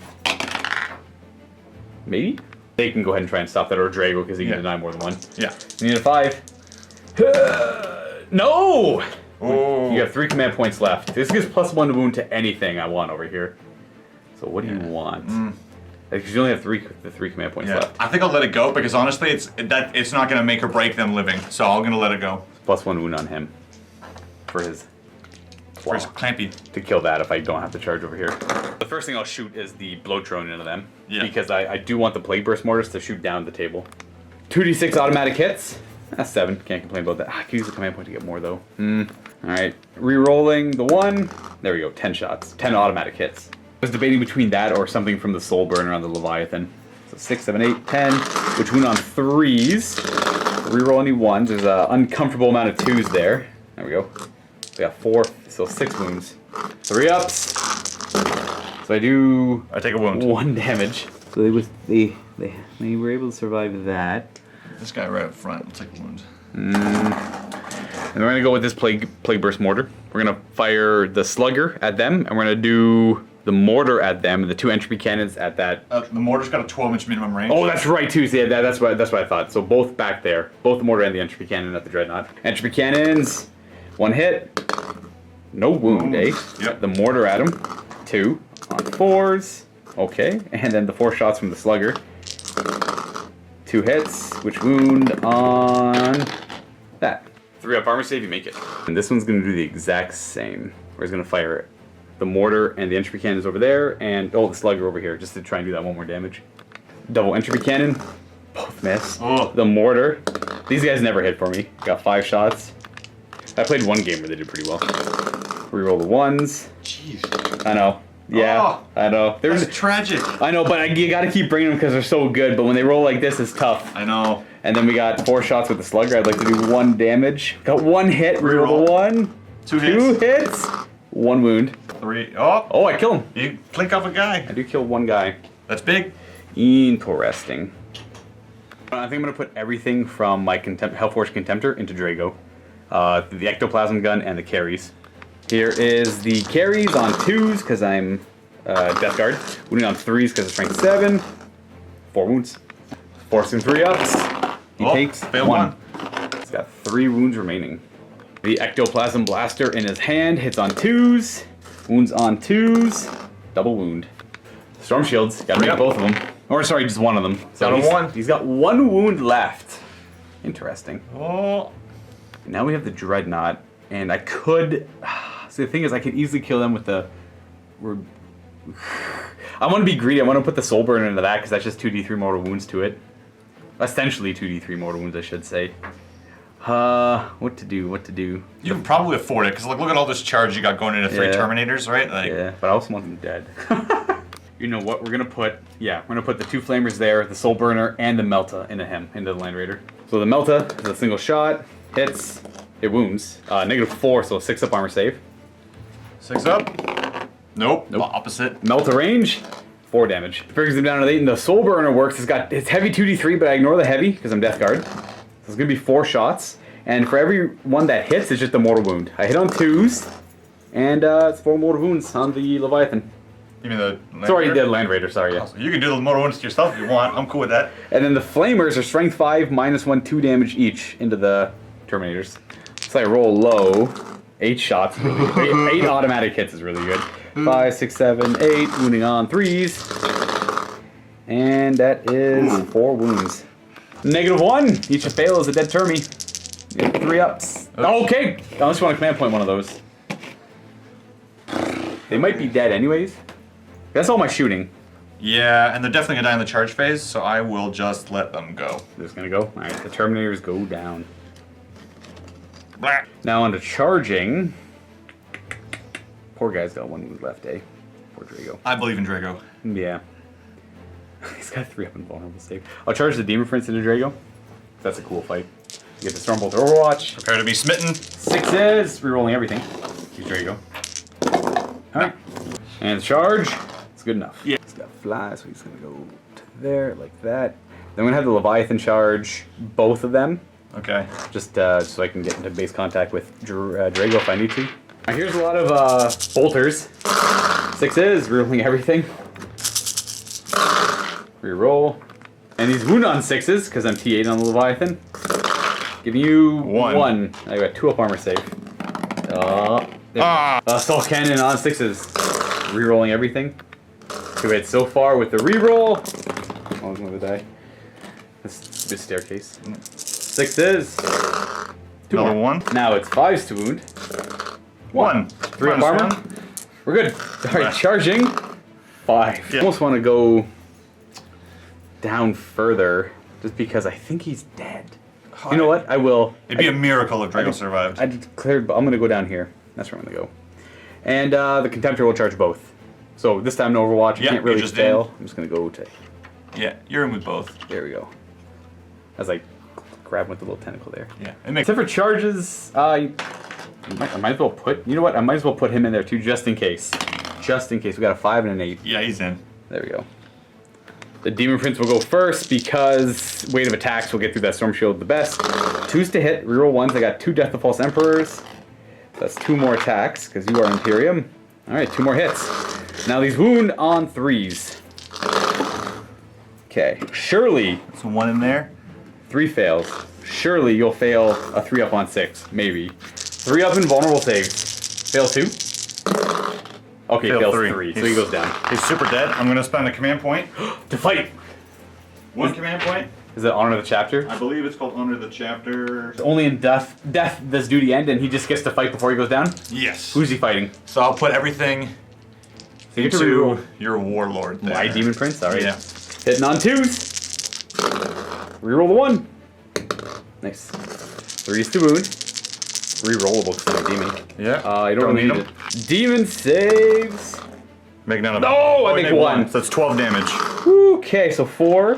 S1: Maybe? They can go ahead and try and stop that, or Draigo, because he can deny more than 1.
S2: Yeah.
S1: You need a 5. No!
S2: Oh.
S1: You have 3 command points left. This gives +1 wound to anything I want over here. So what do you want? Because you only have 3 command points left.
S2: I think I'll let it go, because honestly, it's not gonna make or break them living. So I'm gonna let it go.
S1: +1 wound on him. For his claw.
S2: For his clampy.
S1: To kill that if I don't have to charge over here. The first thing I'll shoot is the blow drone into them.
S2: Yeah.
S1: Because I do want the Plague Burst Mortars to shoot down the table. 2d6 automatic hits. That's 7. Can't complain about that. I can use the command point to get more though. Alright. Re-rolling the 1. There we go. 10 shots. 10 automatic hits. I was debating between that or something from the Soul Burner on the Leviathan. So 6, 7, 8, 10. Which wound on 3s. Re-roll any 1s. There's an uncomfortable amount of 2s there. There we go. We got 4, so 6 wounds. 3 ups. So I
S2: take a wound.
S1: 1 damage. So they were able to survive that.
S2: This guy right up front will take a wound.
S1: And we're gonna go with this plague burst mortar. We're gonna fire the slugger at them, and we're gonna do the mortar at them, and the 2 entropy cannons at that.
S2: The mortar's got a 12-inch minimum range.
S1: Oh, that's right too. So yeah, that's what I thought. So both back there, both the mortar and the entropy cannon at the dreadnought. Entropy cannons, 1 hit. No wound, eh?
S2: Yep.
S1: The mortar at him. 2 on 4s. Okay. And then the 4 shots from the slugger. 2 hits, which wound on that. 3 up armor save, you make it. And this one's going to do the exact same. Where he's going to fire the mortar and the entropy cannons over there, and the slugger over here, just to try and do that 1 more damage. Double entropy cannon. Both miss.
S2: Oh.
S1: The mortar. These guys never hit for me. Got 5 shots. I played 1 game where they did pretty well. Reroll the 1s.
S2: Jeez.
S1: I know. Yeah, I know.
S2: That's tragic.
S1: I know, but you gotta keep bringing them because they're so good. But when they roll like this, it's tough.
S2: I know.
S1: And then we got 4 shots with the slugger. I'd like to do 1 damage. Got 1 hit. Reroll the 1.
S2: 2 hits.
S1: 2 hits. 1 wound.
S2: 3. Oh.
S1: Oh, I kill him.
S2: You blink off a guy.
S1: I do kill 1 guy.
S2: That's big.
S1: Interesting. I think I'm gonna put everything from my Hellforged Contemptor into Draigo. The ectoplasm gun and the carries. Here is the carries on 2s because I'm Death Guard. Wounding on 3s because it's strength 7. 4 wounds. Forcing 3 ups. He takes 1. He's got 3 wounds remaining. The ectoplasm blaster in his hand hits on 2s. Wounds on 2s. Double wound. Storm shields. Gotta make both of them. Or sorry, just 1 of them. So
S2: got 1.
S1: He's got 1 wound left. Interesting.
S2: Oh.
S1: Now we have the dreadnought, and I could. So the thing is, I could easily kill them with the. I want to be greedy. I want to put the soul burner into that because that's just 2d3 mortal wounds to it. Essentially 2d3 mortal wounds, I should say. What to do?
S2: You can probably afford it, because look at all this charge you got going into 3 Terminators, right? Like,
S1: yeah, but I also want them dead. You know what? We're gonna put the 2 flamers there, the soul burner, and the melta into the Land Raider. So the melta is a single shot, hits, it wounds. -4, so 6 up armor save.
S2: 6 up. Nope. Opposite.
S1: Melta range, 4 damage. Brings him down to 8, and the soul burner works. It's heavy 2d3, but I ignore the heavy because I'm Death Guard. So it's gonna be 4 shots, and for every one that hits, it's just a mortal wound. I hit on 2s, and it's 4 mortal wounds on the Leviathan.
S2: You mean the Land
S1: Sorry,
S2: Raider?
S1: the Land Raider, sorry, yeah.
S2: Oh, so you can do the mortal wounds to yourself if you want. I'm cool with that.
S1: And then the Flamers are strength 5, -1, 2 damage each into the Terminators. So I roll low, 8 shots, really good. 8 automatic hits is really good. 5, 6, 7, 8, wounding on 3s. And that is 4 wounds. -1, each fail is a dead Termi. You have 3 ups. Okay, unless you want to command point one of those. They might be dead anyways. That's all my shooting.
S2: Yeah, and they're definitely gonna die in the charge phase, so I will just let them go.
S1: They're just gonna go. Alright, the Terminators go down.
S2: Blah.
S1: Now onto charging. Poor guy's got 1 wound left, eh? Poor Draigo.
S2: I believe in Draigo.
S1: Yeah. He's got 3 up invulnerable save. I'll charge the Demon Prince into Draigo. That's a cool fight. You get the Stormbolt Overwatch.
S2: Prepare to be smitten.
S1: 6s, rerolling everything. Use Draigo. Alright. And charge. It's good enough.
S2: Yeah.
S1: He's got fly, so he's gonna go to there, like that. Then I'm gonna have the Leviathan charge both of them.
S2: Okay.
S1: Just so I can get into base contact with Draigo if I need to. Now here's a lot of bolters. 6s, rerolling everything. Reroll. And these wound on 6s, because I'm T8 on the Leviathan. Giving you 1. I got 2 up armor save. Assault cannon on 6s. Rerolling everything. 2 hits so far with the reroll. Oh, I'm gonna die. This staircase. 6s. 2
S2: Another
S1: more.
S2: 1.
S1: Now it's 5s to wound.
S2: 1.
S1: 3 up armor.
S2: 1.
S1: We're good. Alright, charging. 5.
S2: Yeah.
S1: I almost want to go down further, just because I think he's dead. You know what? I will.
S2: It'd be a miracle if Draigo survived.
S1: I declared, but I'm gonna go down here. That's where I'm gonna go. And the Contemptor will charge both. So this time no Overwatch. You can't really
S2: just
S1: fail. I'm just gonna go to.
S2: Yeah, you're in with both.
S1: There we go. As I grab with the little tentacle there.
S2: Yeah, it makes.
S1: Except for charges, I might as well put. You know what? I might as well put him in there too, just in case. Just in case. We got a 5 and an 8.
S2: Yeah, he's in.
S1: There we go. The Demon Prince will go first because weight of attacks will get through that Storm Shield the best. 2s to hit, reroll 1s. I got 2 Death of False Emperors. That's 2 more attacks because you are Imperium. Alright, 2 more hits. Now these wound on 3s. Okay, surely.
S2: There's 1 in there.
S1: 3 fails. Surely you'll fail a 3 up on 6. Maybe. 3 up invulnerable saves. Fail 2? Okay, fails 3. So he goes down.
S2: He's super dead. I'm gonna spend a command point.
S1: To fight!
S2: 1 command point.
S1: Is it Honor the Chapter?
S2: I believe it's called Honor the Chapter.
S1: Only in death does duty end, and he just gets to fight before he goes down?
S2: Yes.
S1: Who's he fighting?
S2: So I'll put everything
S1: So you get to
S2: into
S1: reroll.
S2: your Warlord there.
S1: My Demon Prince? Alright.
S2: Yeah.
S1: Hitting on 2s. Reroll the 1. Nice. 3s to wound. Rerollable because I'm a demon.
S2: Yeah.
S1: You don't really need it. Demon saves.
S2: Make none of
S1: No, I make 1.
S2: So that's 12 damage.
S1: Okay, so 4,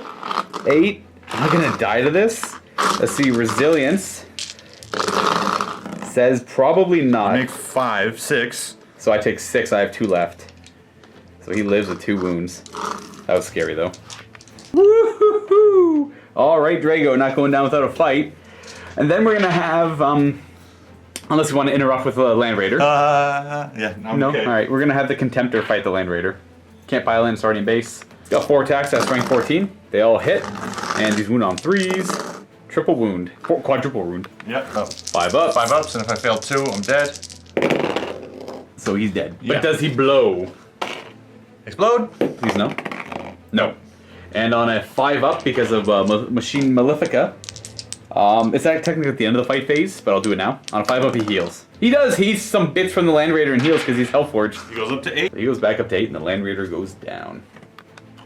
S1: 8. Am I gonna die to this? Let's see, resilience. Says probably not.
S2: Make 5, 6.
S1: So I take 6, I have 2 left. So he lives with 2 wounds. That was scary though. Woo-hoo-hoo! Alright, Draigo, not going down without a fight. And then we're gonna have, unless you want to interrupt with a Land Raider.
S2: Yeah, I'm
S1: No?
S2: okay.
S1: Alright, we're gonna have the Contemptor fight the Land Raider. Can't pile in, it's already in base. Got 4 attacks, that's strength 14. They all hit. And these wound on 3s. Triple wound. Quadruple wound.
S2: Yep. Oh.
S1: 5 ups.
S2: 5 ups, and if I fail 2, I'm dead.
S1: So he's dead.
S2: Yeah.
S1: But does he blow?
S2: Explode?
S1: Please no. No. And on a 5 up because of Machine Malefica, it's not technically at the end of the fight phase, but I'll do it now. On a 5 up, he heals. He does. He's some bits from the Land Raider and heals because he's Hellforged.
S2: He goes up to 8.
S1: So he goes back up to 8, and the Land Raider goes down.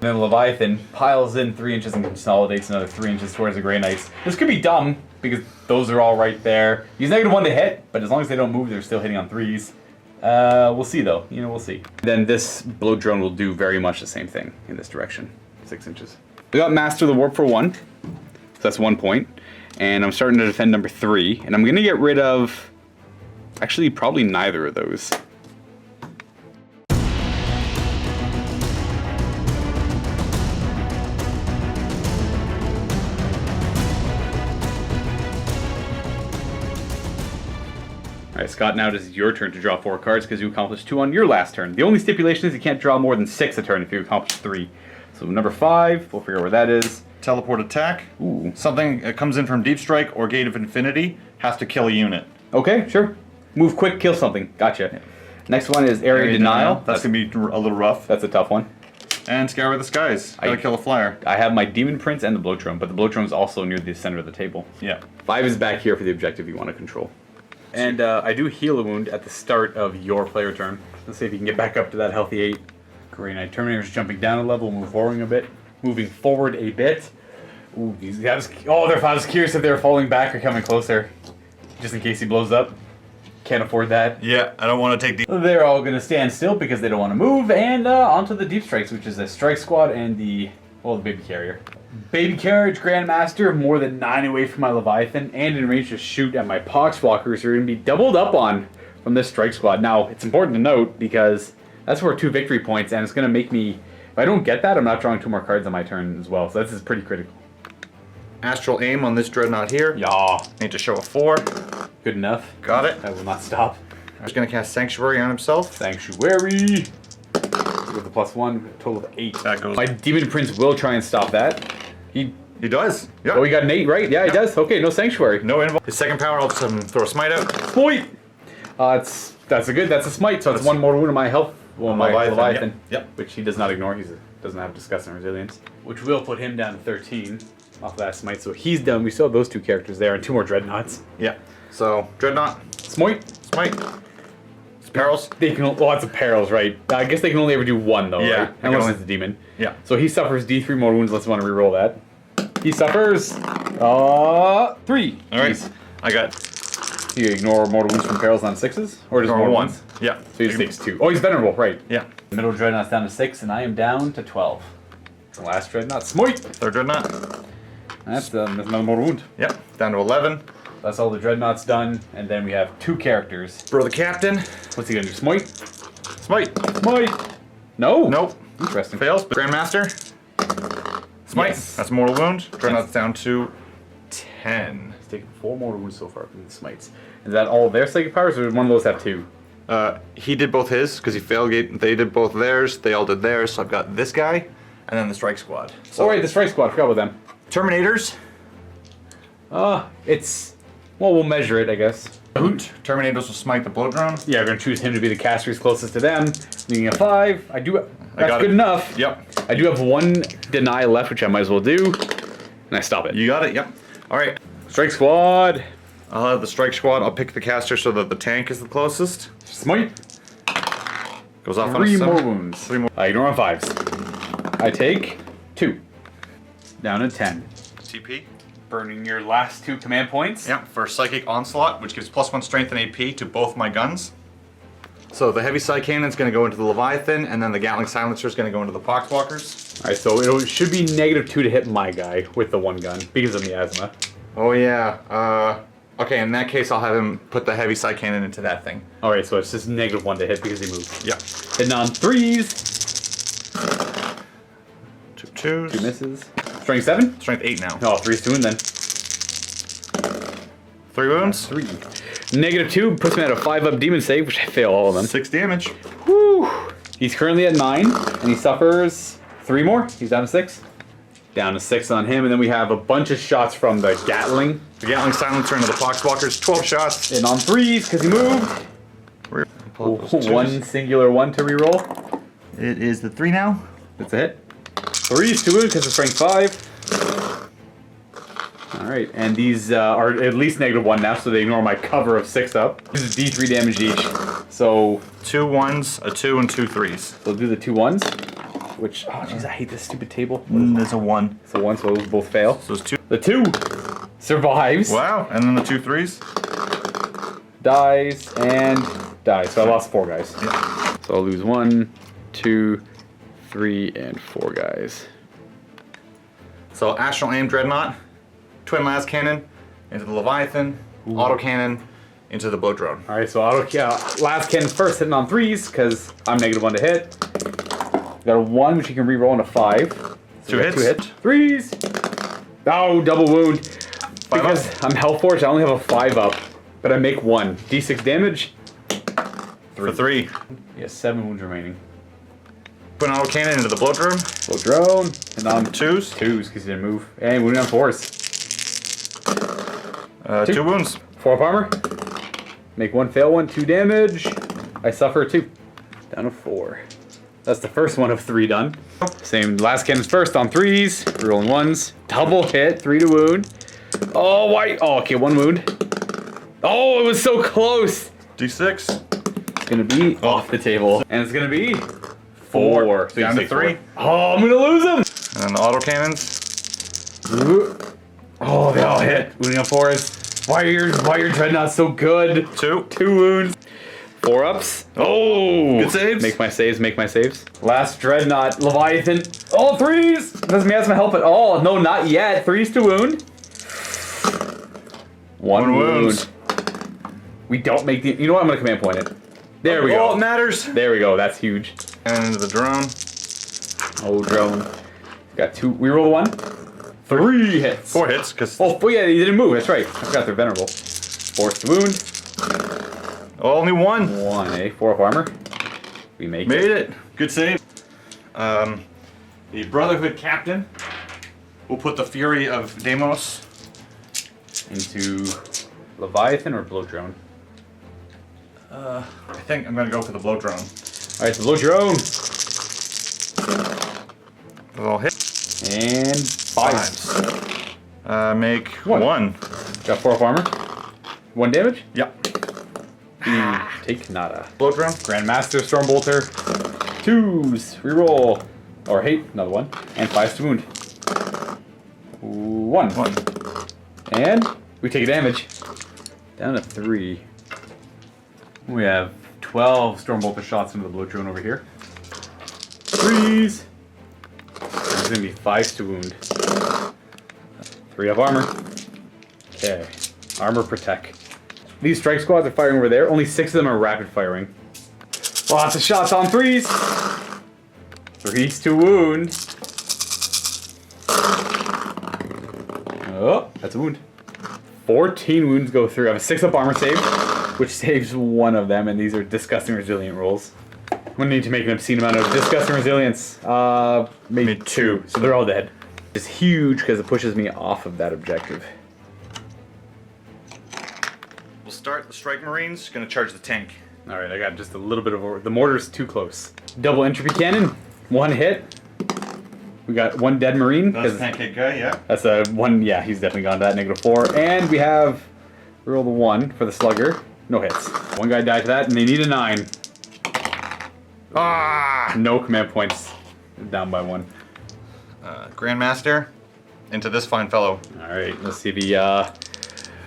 S1: And then Leviathan piles in 3 inches and consolidates another 3 inches towards the Grey Knights. This could be dumb, because those are all right there. He's -1 to hit, but as long as they don't move, they're still hitting on 3s. We'll see though, we'll see. Then this blow drone will do very much the same thing in this direction, 6 inches. We got Master the Warp for 1, so that's 1 point. And I'm starting to defend number 3, and I'm gonna get rid of, actually probably neither of those. Alright, Scott, now it is your turn to draw 4 cards because you accomplished 2 on your last turn. The only stipulation is you can't draw more than 6 a turn if you accomplish 3. So number 5, we'll figure out where that is.
S2: Teleport attack.
S1: Ooh.
S2: Something that comes in from Deep Strike or Gate of Infinity has to kill a unit.
S1: Okay, sure. Move quick, kill something. Gotcha. Yeah. Next one is Area Denial.
S2: That's going to be a little rough.
S1: That's a tough one.
S2: And Scour the Skies. Gotta kill a flyer.
S1: I have my Demon Prince and the Blow Drone, but the Blow Drone is also near the center of the table.
S2: Yeah.
S1: 5 is back here for the objective you want to control. And I do heal a wound at the start of your player turn. Let's see if you can get back up to that healthy 8. Grey Knight Terminator's jumping down a level, moving forward a bit. Ooh, I was curious if they were falling back or coming closer, just in case he blows up. Can't afford that.
S2: Yeah, I don't want to take deep.
S1: They're all going to stand still because they don't want to move, and onto the Deep Strikes, which is a Strike Squad and the Baby Carrier. Baby Carriage Grandmaster, more than 9 away from my Leviathan, and in range to shoot at my Poxwalkers, who are going to be doubled up on from this Strike Squad. Now, it's important to note because that's worth 2 victory points, and it's going to make me, if I don't get that, I'm not drawing 2 more cards on my turn as well, so this is pretty critical.
S2: Astral Aim on this Dreadnought here.
S1: Yeah.
S2: Need to show a 4.
S1: Good enough.
S2: Got it.
S1: I will not stop.
S2: I'm just going to cast Sanctuary on himself.
S1: Sanctuary. With the +1, total of 8.
S2: That goes.
S1: My Demon Prince will try and stop that.
S2: He does. Yep.
S1: Oh, he got an 8, right? Yeah, he does. Okay, no Sanctuary.
S2: No invul. His second power, I'll just have him throw a Smite out.
S1: Smite! That's a Smite, so it's 1 more wound on my health. Well, my Leviathan.
S2: Yep.
S1: Which he does not ignore. He doesn't have Disgusting Resilience. Which will put him down to 13 off that Smite. So he's done. We still have those 2 characters there and 2 more Dreadnoughts.
S2: Yeah. So, Dreadnought.
S1: Smite.
S2: It's Perils.
S1: They can. Well, it's a Perils, right? I guess they can only ever do 1, though,
S2: yeah,
S1: right? Unless it's a demon.
S2: Yeah.
S1: So he suffers D3 more wounds. Let's want to reroll that. He suffers 3.
S2: All right. I got.
S1: Do you ignore mortal wounds from Perils on 6s? Or just mortal ones?
S2: Yeah.
S1: So he takes 2. Oh, he's Venerable, right.
S2: Yeah.
S1: Middle Dreadnought's down to 6, and I am down to 12. The last Dreadnought. Smite!
S2: 3rd Dreadnought.
S1: That's another mortal wound.
S2: Yep. Down to 11.
S1: That's all the Dreadnoughts done, and then we have 2 characters.
S2: Bro the Captain.
S1: What's he gonna do? Smite?
S2: Smite.
S1: No!
S2: Nope.
S1: Interesting.
S2: Fails. Grandmaster. Smite.
S1: Yes.
S2: That's mortal wound. Dreadnought's down to 10.
S1: He's taken 4 mortal wounds so far from the Smites. Is that all their psychic powers, or did one of those have 2?
S2: He did both his, because he failed gate. They did both theirs. They all did theirs. So I've got this guy, and then the Strike Squad. So,
S1: oh, right, the Strike Squad. I forgot about them.
S2: Terminators.
S1: Well, we'll measure it, I guess.
S2: Terminators will smite the Blow Drone.
S1: Yeah, we're going to choose him to be the caster who's closest to them. Needing a 5. That's good enough.
S2: Yep.
S1: I do have 1 deny left, which I might as well do. And I stop it.
S2: You got it, yep. Alright.
S1: Strike Squad.
S2: I'll have the Strike Squad. I'll pick the caster so that the tank is the closest.
S1: Smite.
S2: Goes off on
S1: 3
S2: a 7.
S1: more wounds.
S2: 3 more.
S1: I ignore on 5s. I take 2. Down to 10.
S2: TP.
S1: Burning your last 2 command points.
S2: Yep, for Psychic Onslaught, which gives +1 strength and AP to both my guns. So the Heavy Psy Cannon's going to go into the Leviathan, and then the Gatling Silencer is going to go into the Poxwalkers.
S1: Alright, so it should be -2 to hit my guy with the 1 gun because of miasma.
S2: Oh yeah. Okay, in that case, I'll have him put the Heavy Psy Cannon into that thing.
S1: Alright, so it's just -1 to hit because he moved.
S2: Yeah.
S1: Hitting on 3s.
S2: 2 2s.
S1: 2 misses. Strength 7?
S2: Strength 8 now.
S1: Oh, 3's doing then.
S2: 3 wounds.
S1: 3. -2 puts me at a 5-up demon save, which I fail all of them.
S2: 6 damage.
S1: Whew. He's currently at 9, and he suffers 3 more. He's down to 6. Down to 6 on him, and then we have a bunch of shots from the Gatling.
S2: The Gatling Silencer into the Poxwalkers. 12 shots.
S1: And on 3s, because he moved. One singular 1 to reroll.
S2: It is the 3 now.
S1: That's a hit. 3's to wound because of strength 5. Alright, and these are at least -1 now, so they ignore my cover of 6 up. This is D3 damage each. So
S2: 2 1s, a 2, and 2 3s.
S1: we'll do the 2 1s. which, oh jeez, I hate this stupid table.
S2: There's a 1.
S1: So 1, so those both fail.
S2: So it's 2.
S1: The 2 survives.
S2: Wow, and then the 2 3s.
S1: Dies and dies. So I lost 4 guys.
S2: Yeah.
S1: So I'll lose 1, 2, 3, and 4 guys.
S2: So Astral Aim Dreadnought, Twin Las Cannon, into the Leviathan, Auto Cannon, into the Blow Drone.
S1: All right, so last cannon first, hitting on 3s because I'm -1 to hit. Got a 1, which you can re-roll into 5. So
S2: 2 hits.
S1: 2 hits. 3s. Oh, double wound. Because I'm health forged, I only have a 5 up, but I make 1. D6 damage.
S2: For 3.
S1: Yeah, 7 wounds remaining.
S2: Put an Auto Cannon into the Blow Drone.
S1: Blow drone, and on
S2: 2s.
S1: 2s because he didn't move. And wounding on 4s.
S2: 2 wounds.
S1: 4 up armor. Make 1 fail 1, 2 damage. I suffer 2. Down to 4. That's the first one of 3 done. Same, last cannon's first on 3s. Rolling 1s. Double hit, 3 to wound. Oh, why? Oh, okay, 1 wound. Oh, it was so close.
S2: D6.
S1: It's gonna be off the table. And it's gonna be 4. So
S2: Down to 3.
S1: 4. Oh, I'm gonna lose him.
S2: And then the Auto Cannons.
S1: Oh, they all hit. Wounding on 4s. Why are your dreadnoughts so good?
S2: 2.
S1: 2 wounds. 4 ups. Oh!
S2: Good saves.
S1: Make my saves. Last dreadnought, Leviathan. Oh, 3s! Doesn't mean that's my help at all. No, not yet. 3s to wound. 1 wound. We don't make the. You know what? I'm gonna command point it. There we go.
S2: Oh, it matters.
S1: There we go. That's huge.
S2: And into the drone.
S1: Oh, drone. Got 2. We roll 1. 3 hits.
S2: 4 hits, because
S1: Oh, yeah, he didn't move. That's right. I forgot they're venerable. 4th wound.
S2: only 1.
S1: 1, eh? 4 up armor. We made
S2: it. Good save. The Brotherhood Captain will put the Fury of Deimos
S1: into Leviathan or Blow Drone.
S2: I think I'm gonna go for the Blow Drone.
S1: All right, the Blow Drone.
S2: Little hit.
S1: And 5s.
S2: Make 1.
S1: Got 4 up armor. 1 damage.
S2: Yep.
S1: Take nada.
S2: Blow Drone.
S1: Grandmaster Stormbolter. 2s. Reroll. Or hate, another 1. And 5s to wound. 1.
S2: 1.
S1: And we take a damage. Down to 3. We have 12 Stormbolter shots into the Blow Drone over here. 3s. There's gonna be 5s to wound. 3 up armor. Okay. Armor protect. These strike squads are firing over there. Only 6 of them are rapid firing. Lots of shots on 3s. 3s to wound. Oh, that's a wound. 14 wounds go through. I have a 6 up armor save, which saves 1 of them, and these are disgusting resilient rolls. I'm gonna need to make an obscene amount of disgusting resilience. Maybe 2. So they're all dead. It's huge because it pushes me off of that objective.
S2: We'll start the Strike Marines. Gonna charge the tank.
S1: All right, I got just a little bit of the mortar's too close. Double entropy cannon, 1 hit. We got 1 dead marine.
S2: That's the pancake guy, yeah.
S1: That's a 1. Yeah, he's definitely gone to that. -4, and we have roll the 1 for the slugger. No hits. 1 guy died to that, and they need a 9.
S2: Ah!
S1: No command points. Down by 1.
S2: Grandmaster into this fine fellow.
S1: All right, let's see the.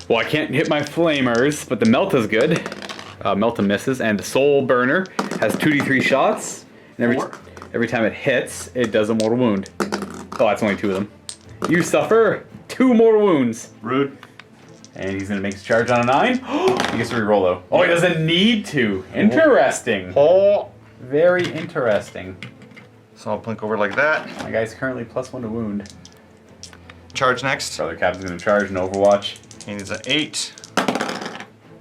S1: Well, I can't hit my flamers, but the melt is good. Melta misses, and the soul burner has 2d3 shots, and every time it hits, it does a mortal wound. Oh, that's only 2 of them. You suffer 2 mortal wounds.
S2: Rude.
S1: And he's gonna make his charge on a 9. He gets to reroll though. Oh, he doesn't need to. Interesting.
S2: Oh.
S1: Very interesting.
S2: So I'll blink over like that.
S1: My guy's currently +1 to wound.
S2: Charge next.
S1: Brother Captain's gonna charge in Overwatch.
S2: He needs an 8.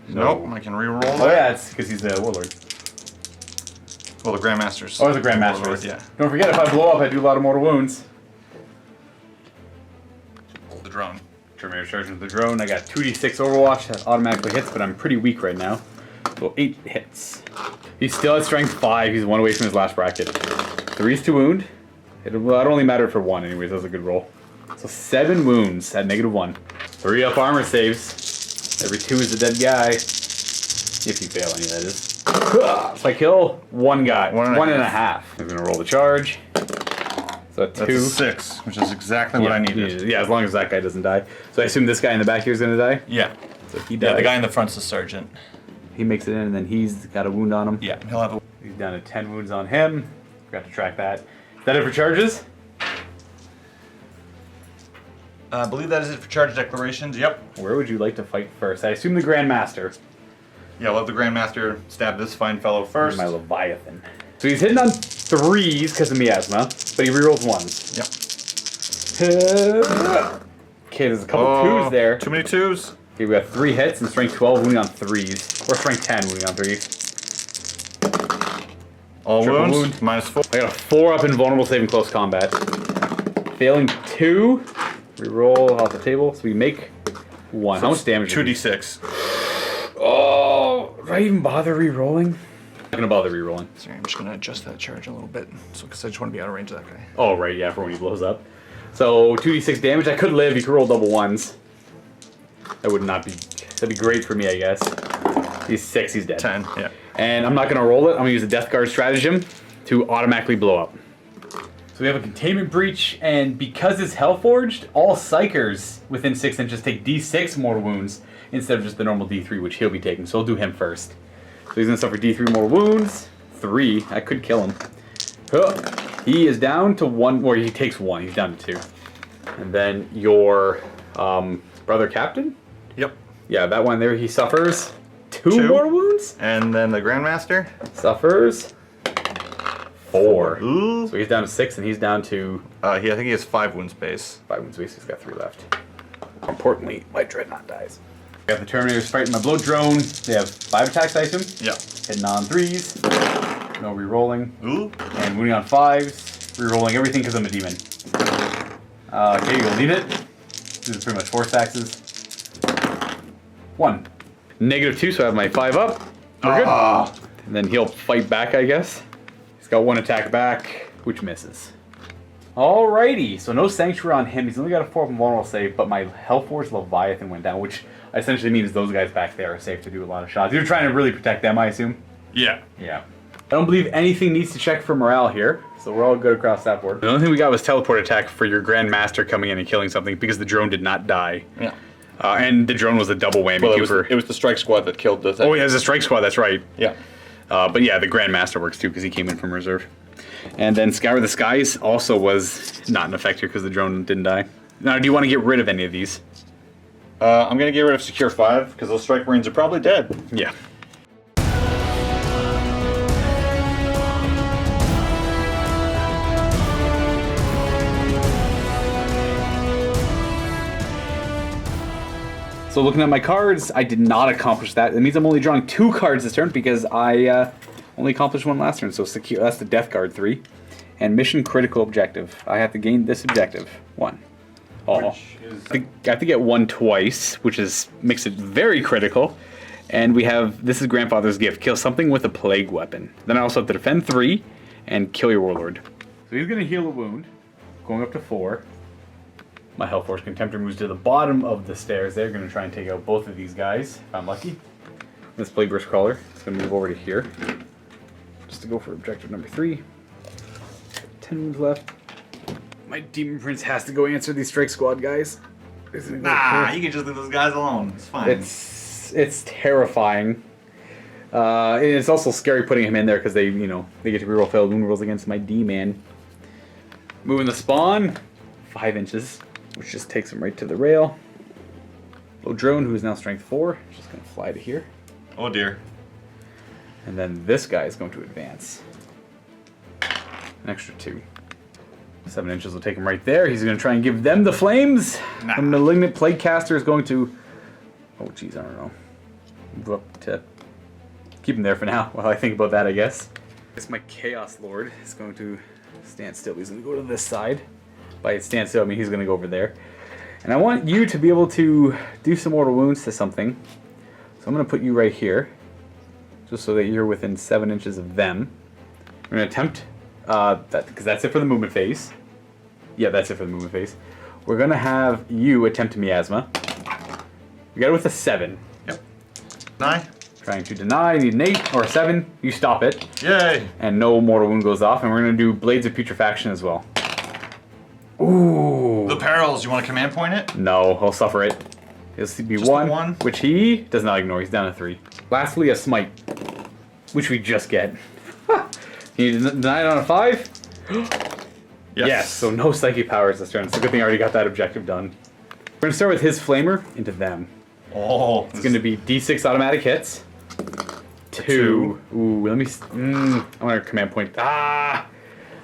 S2: Nope, I can re-roll
S1: Oh
S2: that.
S1: yeah, it's because he's the warlord.
S2: Well, the Grandmasters.
S1: Oh, the Grandmaster.
S2: Warlord, yeah.
S1: Don't forget, if I blow up, I do a lot of mortal wounds.
S2: The drone.
S1: Terminator charging with the drone. I got 2d6 Overwatch that automatically hits, but I'm pretty weak right now. So 8 hits. He's still at strength 5. He's 1 away from his last bracket. 3s to wound. It'll only matter for 1 anyways. That's a good roll. So 7 wounds at -1. 3 up armor saves. Every 2 is a dead guy. If you fail any, that is. So I kill 1 guy. 1.5. I'm gonna roll the charge. So a 2.
S2: That's a 6, which is exactly what I needed.
S1: Yeah, as long as that guy doesn't die. So I assume this guy in the back here is going to die?
S2: Yeah.
S1: So if he dies,
S2: Yeah, the guy in the front's the sergeant.
S1: he makes it in, and then he's got a wound on him.
S2: Yeah, he'll have a...
S1: He's down to 10 wounds on him. Forgot to track that. Is that it for charges?
S2: I believe that is it for charge declarations. Yep.
S1: Where would you like to fight first? I assume the Grandmaster.
S2: Yeah, we'll have the Grandmaster stab this fine fellow first.
S1: My Leviathan. So he's hitting on 3s because of miasma, but he rerolls 1s.
S2: Yep.
S1: Okay, there's a couple 2s there.
S2: Too many 2s.
S1: Okay, we got 3 hits and strength 12 wounding on 3s. Or strength 10 wounding on 3s.
S2: All
S1: Triple
S2: wounds,
S1: wound.
S2: -4.
S1: I got a 4 up in vulnerable save in close combat. Failing 2. Reroll off the table, so we make 1. How much damage?
S2: 2d6.
S1: Oh, do I even bother re-rolling? I'm not gonna bother re-rolling.
S2: Sorry, I'm just gonna adjust that charge a little bit, so because I just want to be out of range of that guy.
S1: Oh, right, yeah, for when he blows up. So 2d6 damage. I could live. You could roll double 1s. That would not be. That'd be great for me, I guess. He's 6. He's dead.
S2: 10. Yeah.
S1: And I'm not gonna roll it. I'm gonna use the Death Guard stratagem to automatically blow up. So we have a containment breach, and because it's Hellforged, all Psychers within 6 inches take D6 mortal wounds instead of just the normal D3, which he'll be taking. So I'll do him first. So he's gonna suffer D3 mortal wounds. 3. I could kill him. He is down to 1, or he takes 1. He's down to 2. And then your brother captain?
S2: Yep.
S1: Yeah, that one there, he suffers 2 mortal wounds?
S2: And then the Grandmaster?
S1: Suffers 4.
S2: Ooh.
S1: So he's down to 6, and he's down to...
S2: I think he has 5 wounds base.
S1: 5 wounds base, he's got 3 left. Importantly, my Dreadnought dies. We have the Terminators fighting my Bloat Drone. They have 5 attacks, I assume?
S2: Yeah.
S1: Hitting on 3s. No re-rolling.
S2: Ooh.
S1: And wounding on 5s. Re-rolling everything because I'm a demon. Okay, you'll need it. These are pretty much force taxes. 1. -2, so I have my 5 up. We're good. And then he'll fight back, I guess. He's got 1 attack back, which misses. Alrighty, so no Sanctuary on him. He's only got a 4 vulnerable save, but my Hellforce Leviathan went down, which essentially means those guys back there are safe to do a lot of shots. You're trying to really protect them, I assume?
S2: Yeah.
S1: Yeah. I don't believe anything needs to check for morale here, so we're all good across that board. The only thing we got was teleport attack for your Grandmaster coming in and killing something because the drone did not die.
S2: Yeah.
S1: And the drone was a double whammy.
S2: Well, it was the strike squad that killed the thing.
S1: Oh, yeah, it was a strike squad, that's right.
S2: Yeah.
S1: But yeah, the Grandmaster works too because he came in from reserve. And then Scour the Skies also was not an effect here because the drone didn't die. Now, do you want to get rid of any of these?
S2: I'm going to get rid of Secure 5 because those Strike Marines are probably dead.
S1: Yeah. So looking at my cards, I did not accomplish that. It means I'm only drawing 2 cards this turn because I only accomplished 1 last turn. So secure, that's the Death Guard 3. And mission critical objective. I have to gain this objective. 1. Oh. I have to get 1 twice, which makes it very critical. And we have, this is Grandfather's Gift. Kill something with a plague weapon. Then I also have to defend 3 and kill your warlord. So he's going to heal a wound, going up to 4. My Hellforce Contemptor moves to the bottom of the stairs. They're going to try and take out both of these guys, if I'm lucky. This Plague Burst Crawler is going to move over to here. Just to go for objective number 3. 10 wounds left. My Demon Prince has to go answer these Strike Squad guys.
S2: Nah, you can just leave those guys alone. It's fine.
S1: It's terrifying. And it's also scary putting him in there because they get to reroll failed wound rolls against my D-Man. Moving the spawn 5 inches, which just takes him right to the rail. Little drone, who is now strength 4, just going to fly to here.
S2: Oh dear.
S1: And then this guy is going to advance. An extra 2. 7 inches will take him right there. He's going to try and give them the flames.
S2: Nah.
S1: The Malignant Plague Caster is going to... Oh, jeez, I don't know. Move up to... Keep him there for now while I think about that, I guess. My Chaos Lord is going to stand still. He's going to go to this side. By stand still, I mean he's going to go over there. And I want you to be able to do some mortal wounds to something. So I'm going to put you right here. Just so that you're within 7 inches of them. We're going to attempt... because that's it for the movement phase. Yeah, that's it for the movement phase. We're going to have you attempt miasma. We got it with a 7.
S2: Yep. 9.
S1: Trying to deny, need an 8 or a 7. You stop it.
S2: Yay!
S1: And no mortal wound goes off. And we're going to do Blades of Putrefaction as well. Ooh.
S2: The perils. You want to command point it?
S1: No, I'll suffer it. It'll be
S2: Just the
S1: one,
S2: one?
S1: which he does not ignore. He's down to 3. Lastly, a smite, which we just get. He denied on a 5. Yes. So no psychic powers this turn. It's a good thing I already got that objective done. We're gonna start with his flamer into them.
S2: Oh.
S1: It's gonna be D6 automatic hits. 2. Ooh, let me. I'm gonna command point. I'm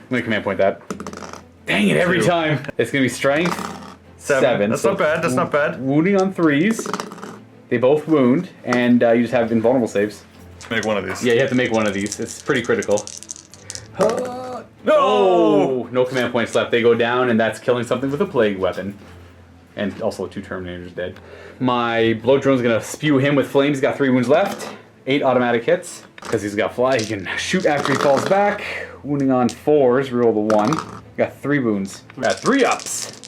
S1: gonna command point that. Dang it! Every
S2: 2.
S1: time. It's gonna be strength. 7.
S2: That's
S1: so
S2: not bad. That's not bad.
S1: Wounding on 3s. They both wound, and you just have invulnerable saves.
S2: Make one of these.
S1: Yeah, you have to make one of these. It's pretty critical.
S2: No!
S1: Oh, no command points left. They go down, and that's killing something with a plague weapon. And also 2 Terminators dead. My blow drone's gonna spew him with flames. He's got 3 wounds left. 8 automatic hits. Because he's got fly, he can shoot after he falls back. Wounding on 4s, reroll the 1. Got 3 wounds. Got 3 ups.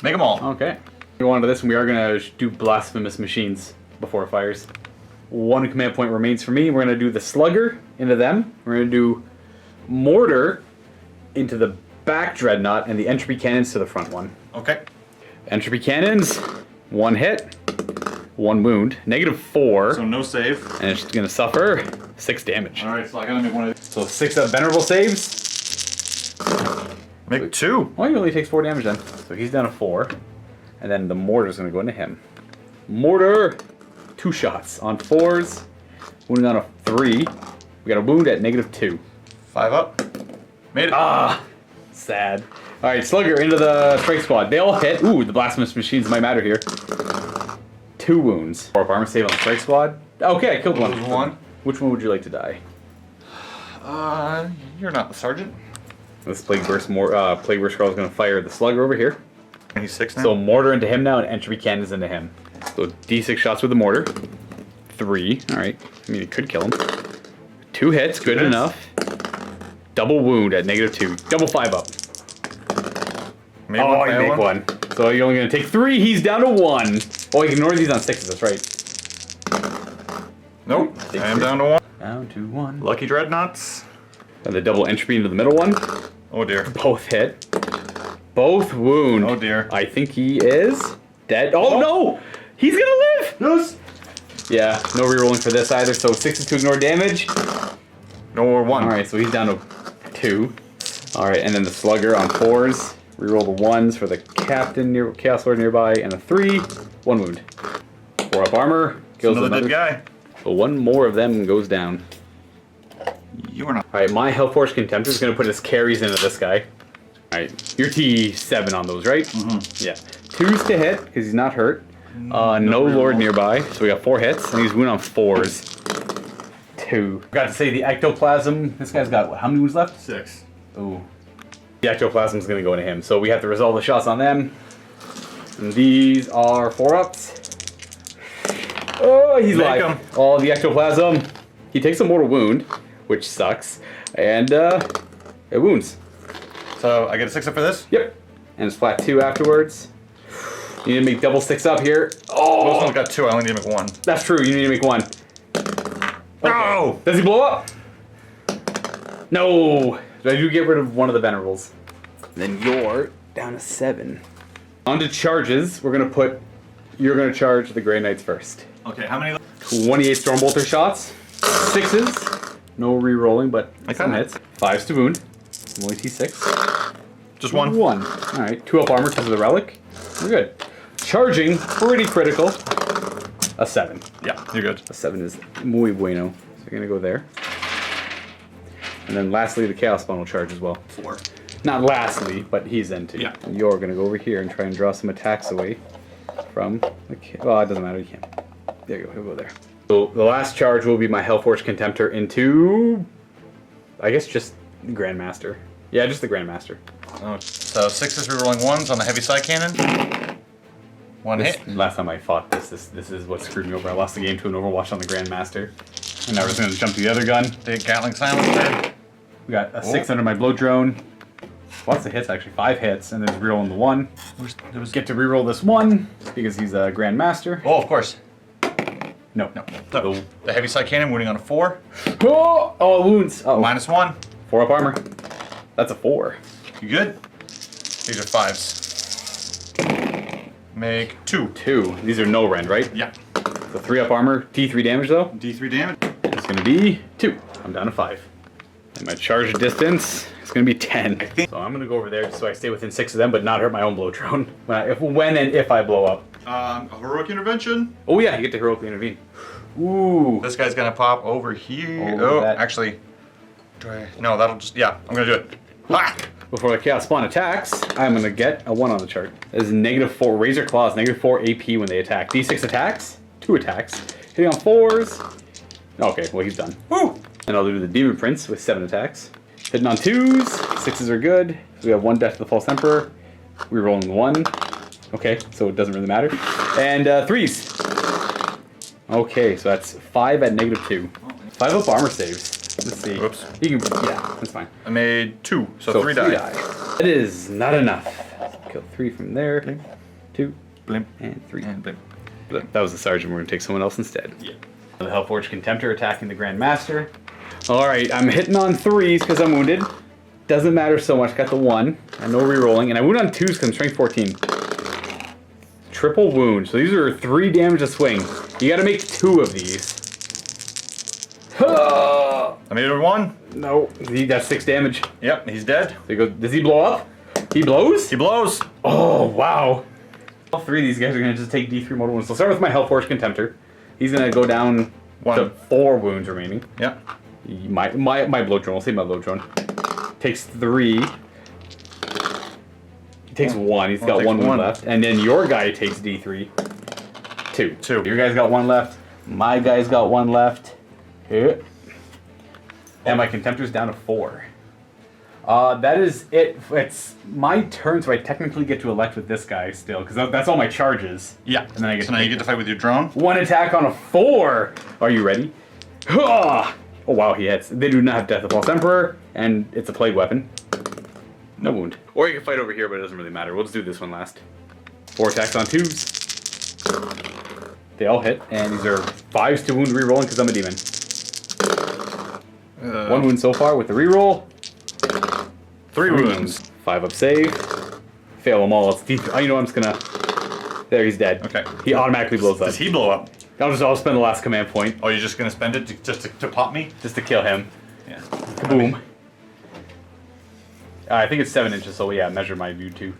S2: Make them all.
S1: Okay. We go on to this, and we are gonna do blasphemous machines before it fires. 1 command point remains for me. We're gonna do the slugger into them. We're gonna do mortar into the back dreadnought, and the entropy cannons to the front one.
S2: Okay.
S1: Entropy cannons, 1 hit, 1 wound, -4,
S2: So no save.
S1: and it's gonna suffer 6 damage.
S2: Alright, so I gotta make one of these.
S1: So 6 venerable saves.
S2: Make 2.
S1: Well, he only takes 4 damage then. So he's down to 4, and then the mortar's gonna go into him. Mortar, 2 shots on 4s, wounding on a 3. We got a wound at -2.
S2: 5 up. Made it.
S1: Sad. All right, slugger into the strike squad. They all hit. Ooh, the blasphemous machines might matter here. 2 wounds. 4 armor save on the strike squad. Okay, I killed one.
S2: One.
S1: Which one would you like to die?
S2: You're not the sergeant.
S1: This plague burst scroll is going to fire the slugger over here.
S2: He's 6 now.
S1: So mortar into him now, and entropy cannons into him. So D6 shots with the mortar. 3. All right. I mean, it could kill him. 2 hits. Good
S2: hits.
S1: enough. Double wound at -2. Double 5 up.
S2: Made
S1: Oh,
S2: one,
S1: you
S2: fail
S1: make one. So you're only going to take 3. He's down to 1. Oh, you can ignore these on 6s. That's right.
S2: Nope.
S1: Take
S2: I am
S1: 3.
S2: down to 1.
S1: Down to 1.
S2: Lucky dreadnoughts.
S1: And the double entropy into the middle one.
S2: Oh dear.
S1: Both hit. Both wound.
S2: Oh dear.
S1: I think he is dead. Oh no! He's gonna live!
S2: Yes.
S1: Yeah, no rerolling for this either. So 6 is to ignore damage.
S2: No more 1.
S1: Alright, so he's down to 2. Alright, and then the slugger on 4s. Reroll the 1s for the captain, Chaos Lord nearby, and a 3. 1 wound. 4 up armor. Kills
S2: Another dead guy.
S1: So 1 more of them goes down.
S2: You are not.
S1: Alright, my Health Force Contemptor is going to put his carries into this guy. Alright, you're T7 on those, right? Mm-hmm. Yeah. 2's to hit, because he's not hurt. No Lord nearby, so we got 4 hits, and he's wounded on 4s. 2. Forgot to say the ectoplasm. This guy's got, what, how many wounds left?
S2: 6.
S1: Ooh. The ectoplasm is going to go into him, so we have to resolve the shots on them. And these are 4 ups. Oh, he's
S2: Make
S1: alive.
S2: him.
S1: Oh, the ectoplasm. He takes a mortal wound, which sucks, and it wounds.
S2: So I get a 6 up for this?
S1: Yep. And it's flat 2 afterwards. You need to make double 6 up here. Oh,
S2: Most one's got 2. I only need to make 1.
S1: that's true. You need to make 1.
S2: No!
S1: Does he blow up? No. I do get rid of one of the venerables. Then you're down to 7. On to charges. We're gonna put. You're gonna charge the Grey Knights first.
S2: Okay, how many?
S1: 28 Stormbolter shots. 6s. No re-rolling, but some
S2: Okay.
S1: hits. 5s to wound. Only T6.
S2: Just 1.
S1: 1. Alright, 2 up armor because of the relic. We're good. Charging, pretty critical. A 7.
S2: Yeah, you're good.
S1: A 7 is muy bueno. So you're gonna go there. And then lastly, the Chaos Spawn will charge as well.
S2: 4.
S1: Not lastly, but he's in too.
S2: Yeah.
S1: You're gonna go over here and try and draw some attacks away from the well, it doesn't matter, you can't. There you go, he'll go there. So the last charge will be my Hellforge Contemptor into, I guess, just the Grandmaster. Yeah, just the Grandmaster.
S2: Oh, so 6 rerolling 1s on the heavy side cannon. 1 hit.
S1: Last time I fought this is what screwed me over. I lost the game to an Overwatch on the Grandmaster. And now we're just gonna jump to the other gun.
S2: The Gatling Silencer.
S1: We got a 6 under my blow drone. Lots of hits actually, 5 hits, and then rerolling the 1. Get to reroll this 1 because he's a Grandmaster.
S2: Oh, of course.
S1: No.
S2: So, the heavy side cannon wounding on a 4.
S1: Oh, wounds. Uh-oh.
S2: -1.
S1: 4 up armor. That's a 4.
S2: You good? These are 5s. Make 2.
S1: 2. These are no rend, right?
S2: Yeah.
S1: So 3 up armor, D3 damage though.
S2: D3 damage.
S1: It's gonna be 2. I'm down to 5. And my charge distance is gonna be 10. So I'm gonna go over there so I stay within 6 of them, but not hurt my own blow drone. When and if I blow up.
S2: A heroic intervention.
S1: Oh yeah, you get to heroically intervene. Ooh.
S2: This guy's gonna pop over here. Actually, no, that'll just, yeah, I'm gonna do it. Ha!
S1: Before the Chaos Spawn attacks, I'm gonna get a 1 on the chart. That is -4, Razor Claws, -4 AP when they attack. D6 attacks, 2 attacks. Hitting on 4s. Okay, well he's done.
S2: Woo!
S1: And I'll do the Demon Prince with 7 attacks. Hitting on 2s, 6s are good. So we have 1 death to the False Emperor. We're rolling 1. Okay, so it doesn't really matter. And 3s. Okay, so that's 5 at -2. 5 up armor saves. Let's see.
S2: Whoops.
S1: You can, yeah, that's fine.
S2: I made 2, so 3 die.
S1: That is not enough. Kill 3 from there.
S2: Blimp.
S1: 2.
S2: Blimp.
S1: And 3.
S2: And blimp.
S1: That was the Sergeant. We're going to take someone else instead.
S2: Yeah.
S1: The Hellforged Contemptor attacking the Grand Master. Alright, I'm hitting on 3s because I'm wounded. Doesn't matter so much. Got the 1. And no rerolling. And I wound on 2s because I'm strength 14. Triple wound. So these are 3 damage a swing. You got to make 2 of these.
S2: I made it 1.
S1: No, that's 6 damage.
S2: Yep, he's dead.
S1: So he goes, does he blow up? He blows?
S2: He blows.
S1: Oh, wow. All 3 of these guys are going to just take D3 mortal wounds. So I'll start with my Hellforged Contemptor. He's going to go down
S2: 1.
S1: to 4 wounds remaining.
S2: Yep.
S1: My blow drone. I'll say my blow drone. Takes 3. He takes 1. He's got 1 wound left. And then your guy takes D3. 2. Your guy's got 1 left. My guy's got 1 left. Here. And my Contemptor's down to 4. That is it. It's my turn, so I technically get to elect with this guy still, because that's all my charges.
S2: Yeah.
S1: And then I get
S2: so now you get to fight with your drone.
S1: 1 attack on a 4. Are you ready? Oh wow, he hits. They do not have Death of False Emperor, and it's a plague weapon. No wound. Or you can fight over here, but it doesn't really matter. We'll just do this one last. 4 attacks on 2s. They all hit, and these are 5s to wound rerolling because I'm a demon. 1 wound so far with the reroll.
S2: 3 wounds.
S1: 5 up save. Fail them all. It's deep. Oh, you know, I'm just gonna. There, he's dead.
S2: Okay.
S1: He automatically blows up.
S2: Does he blow up?
S1: I'll spend the last command point.
S2: Oh, you're just gonna spend it to pop me?
S1: Just to kill him.
S2: Yeah.
S1: Boom. I think it's 7 inches, so yeah, measure my view too.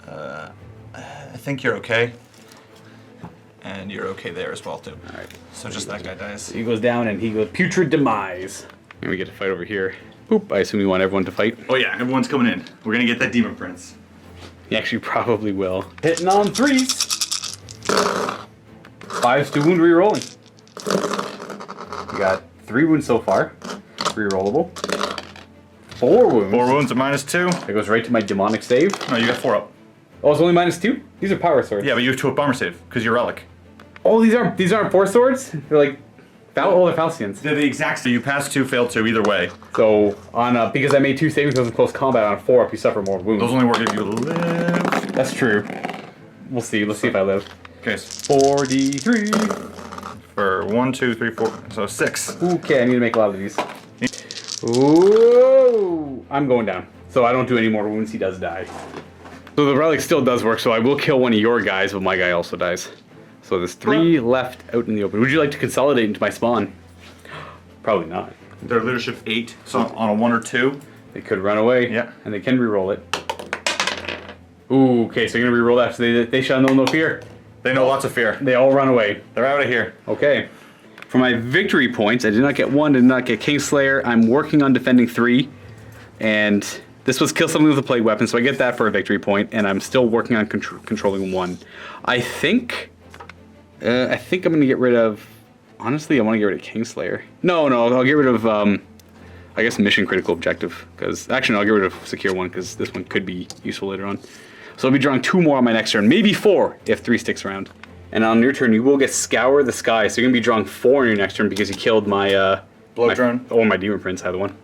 S2: I think you're okay. And you're okay there as well too.
S1: Alright.
S2: So just that guy dies.
S1: He goes down and he goes putrid demise. And we get to fight over here. Boop. I assume we want everyone to fight.
S2: Oh yeah, everyone's coming in. We're gonna get that Demon Prince.
S1: He actually probably will. Hitting on 3s. 5s to wound rerolling. We got 3 wounds so far. Rerollable. 4 wounds.
S2: 4 wounds at -2.
S1: That goes right to my demonic save.
S2: No, you got 4 up.
S1: Oh, it's only -2? These are power swords.
S2: Yeah, but you have 2 up armor save because you're relic.
S1: Oh, these aren't 4 swords? They're like they're Falcians.
S2: They're the exact same. You passed 2, failed 2, either way.
S1: So on because I made 2 saving throws in close combat, on a 4 up you suffer more wounds.
S2: Those only work if you live.
S1: That's true. We'll see. Let's see if I live.
S2: Okay.
S1: 4d3.
S2: For 1, 2, 3, 4, so 6.
S1: Okay, I need to make a lot of these. Ooh, I'm going down. So I don't do any more wounds. He does die. So the relic still does work. So I will kill one of your guys, but my guy also dies. So there's 3 left out in the open. Would you like to consolidate into my spawn? Probably not.
S2: Their leadership 8, so on a 1 or 2.
S1: They could run away.
S2: Yeah.
S1: And they can reroll it. Ooh, okay, so you're gonna reroll that. So they shall know no fear.
S2: They know lots of fear.
S1: They all run away.
S2: They're out of here.
S1: Okay. For my victory points, I did not get 1, did not get Kingslayer. I'm working on defending 3. And this was kill something with a plague weapon, so I get that for a victory point. And I'm still working on controlling 1. I think I'm gonna get rid of. Honestly, I want to get rid of Kingslayer. No, I'll get rid of. I guess mission critical objective. Because actually, no, I'll get rid of secure 1 because this one could be useful later on. So I'll be drawing 2 more on my next turn, maybe 4 if 3 sticks around. And on your turn, you will get Scour the Sky. So you're gonna be drawing 4 on your next turn because you killed my
S2: blow drone.
S1: Or my Demon Prince, either one.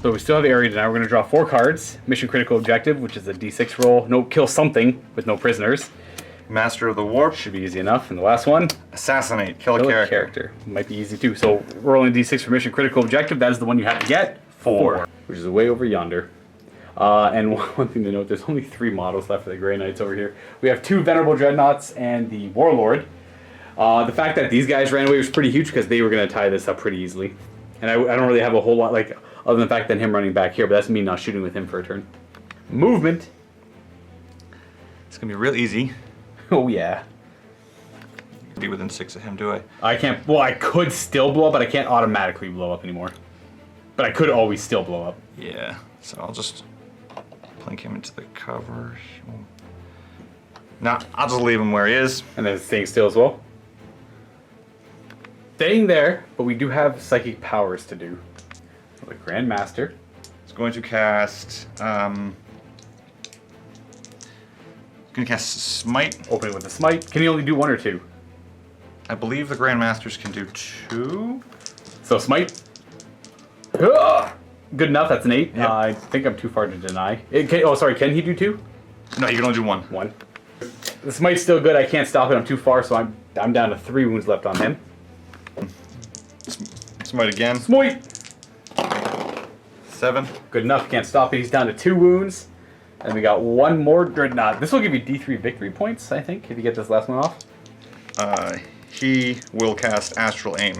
S1: So we still have the area now. We're going to draw 4 cards. Mission critical objective, which is a d6 roll. No, kill something with no prisoners.
S2: Master of the Warp.
S1: Should be easy enough. And the last one,
S2: Assassinate. Kill a character.
S1: Might be easy too. So rolling D6 for mission critical objective. That is the one you have to get. 4. Which is way over yonder. And one thing to note, there's only 3 models left for the Grey Knights over here. We have 2 Venerable Dreadnoughts and the Warlord. The fact that these guys ran away was pretty huge because they were going to tie this up pretty easily. And I don't really have a whole lot, like, other than the fact that him running back here, but that's me not shooting with him for a turn. Movement.
S2: It's going to be real easy.
S1: Oh, yeah.
S2: Be within 6 of him, do I?
S1: I can't, well, I could still blow up, but I can't automatically blow up anymore. But I could always still blow up.
S2: Yeah, so I'll just plink him into the cover. No, I'll just leave him where he is.
S1: And then staying still as well. Staying there, but we do have psychic powers to do. So the Grand Master.
S2: He's going to cast, Smite.
S1: Opening with the Smite. Can he only do 1 or 2?
S2: I believe the Grandmasters can do 2.
S1: So Smite. Ugh! Good enough, that's an 8.
S2: Yep.
S1: I think I'm too far to deny. Can he do 2?
S2: No, you can only do 1.
S1: 1. The Smite's still good, I can't stop it, I'm too far, so I'm down to 3 wounds left on him.
S2: Smite again.
S1: Smite!
S2: 7.
S1: Good enough, can't stop it, he's down to 2 wounds. And we got 1 more Dreadnought. This will give you D3 victory points, I think, if you get this last one off.
S2: He will cast Astral Aim.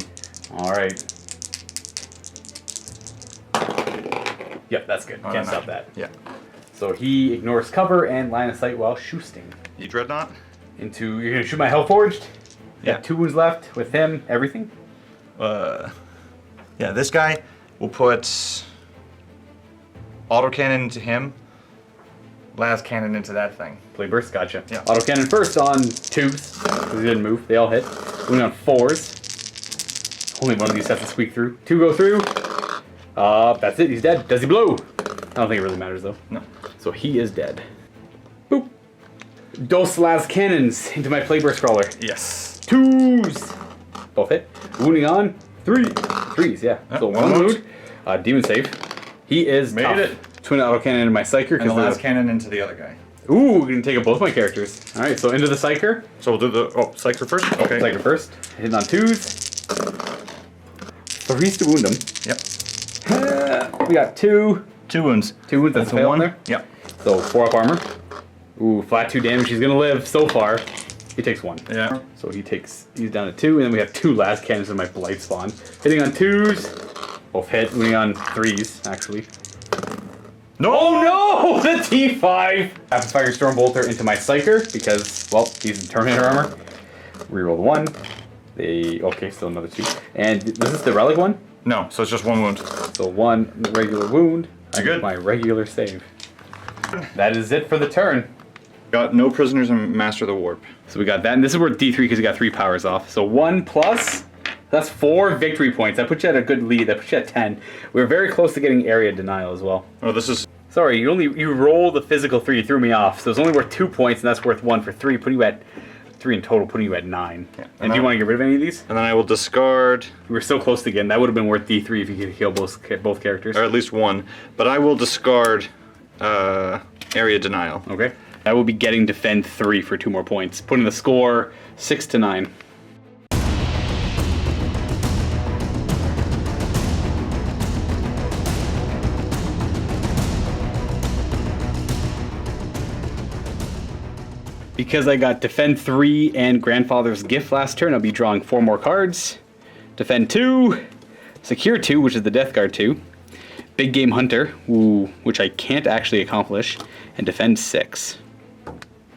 S1: Alright. Yep, that's good. Can't stop that.
S2: Yeah.
S1: So he ignores cover and line of sight while shoosting.
S2: You Dreadnought?
S1: You're gonna shoot my Hellforged?
S2: Yeah.
S1: Got 2 wounds left with him, everything.
S2: Yeah, this guy will put autocannon into him, las cannon into that thing.
S1: Play burst, gotcha.
S2: Yeah.
S1: Autocannon first on 2s, because he didn't move. They all hit. Only on 4s. Only one of these has to squeak through. 2 go through. That's it. He's dead. Does he blow? I don't think it really matters though.
S2: No.
S1: So he is dead. Boop. Dos las cannons into my Playburst Crawler.
S2: Yes.
S1: 2s. Both hit. Wounding on 3. 3s, yeah. So 1 wound. Demon save. He is
S2: Made
S1: tough.
S2: it.
S1: Twin autocannon into my Psyker.
S2: And the last cannon into the other guy.
S1: Ooh, we're gonna take up both my characters. Alright, so into the Psyker.
S2: So we'll do the Psyker first? Okay.
S1: Psyker first. Hitting on 2s. 3s to wound him.
S2: Yep.
S1: We got 2.
S2: 2 wounds.
S1: 2 wounds, that's a fail
S2: 1
S1: there.
S2: Yep.
S1: So 4 up armor. Ooh, flat 2 damage. He's gonna live so far. He takes 1.
S2: Yeah.
S1: So he's down to 2, and then we have 2 last cannons in my Blight Spawn. Hitting on 2s. Both hit, winning on 3s, actually.
S2: No!
S1: Oh no! The T5! I have to fire Stormbolter into my Psyker because, well, he's in Terminator armor. Rerolled 1. Okay, still another 2. And this is the relic one?
S2: No, so it's just 1 wound.
S1: So 1 regular wound.
S2: You good?
S1: My regular save. That is it for the turn.
S2: Got no prisoners and Master of the Warp.
S1: So we got that, and this is worth D3 because we got 3 powers off. So 1 plus, that's 4 victory points. That puts you at a good lead. That puts you at 10. We were very close to getting area denial as well.
S2: Oh, this is...
S1: Sorry, you rolled the physical 3, you threw me off. So it's only worth 2 points, and that's worth 1 for 3, putting you at 3 in total, putting you at 9. Yeah. And do you want to get rid of any of these?
S2: And then I will discard...
S1: We were so close to getting, that would have been worth D3 if you could kill both characters.
S2: Or at least 1. But I will discard area denial.
S1: Okay. I will be getting defend 3 for 2 more points, putting the score 6 to 9. Because I got defend 3 and grandfather's gift last turn, I'll be drawing 4 more cards. Defend 2, secure 2, which is the Death Guard 2. Big Game Hunter, which I can't actually accomplish, and defend 6.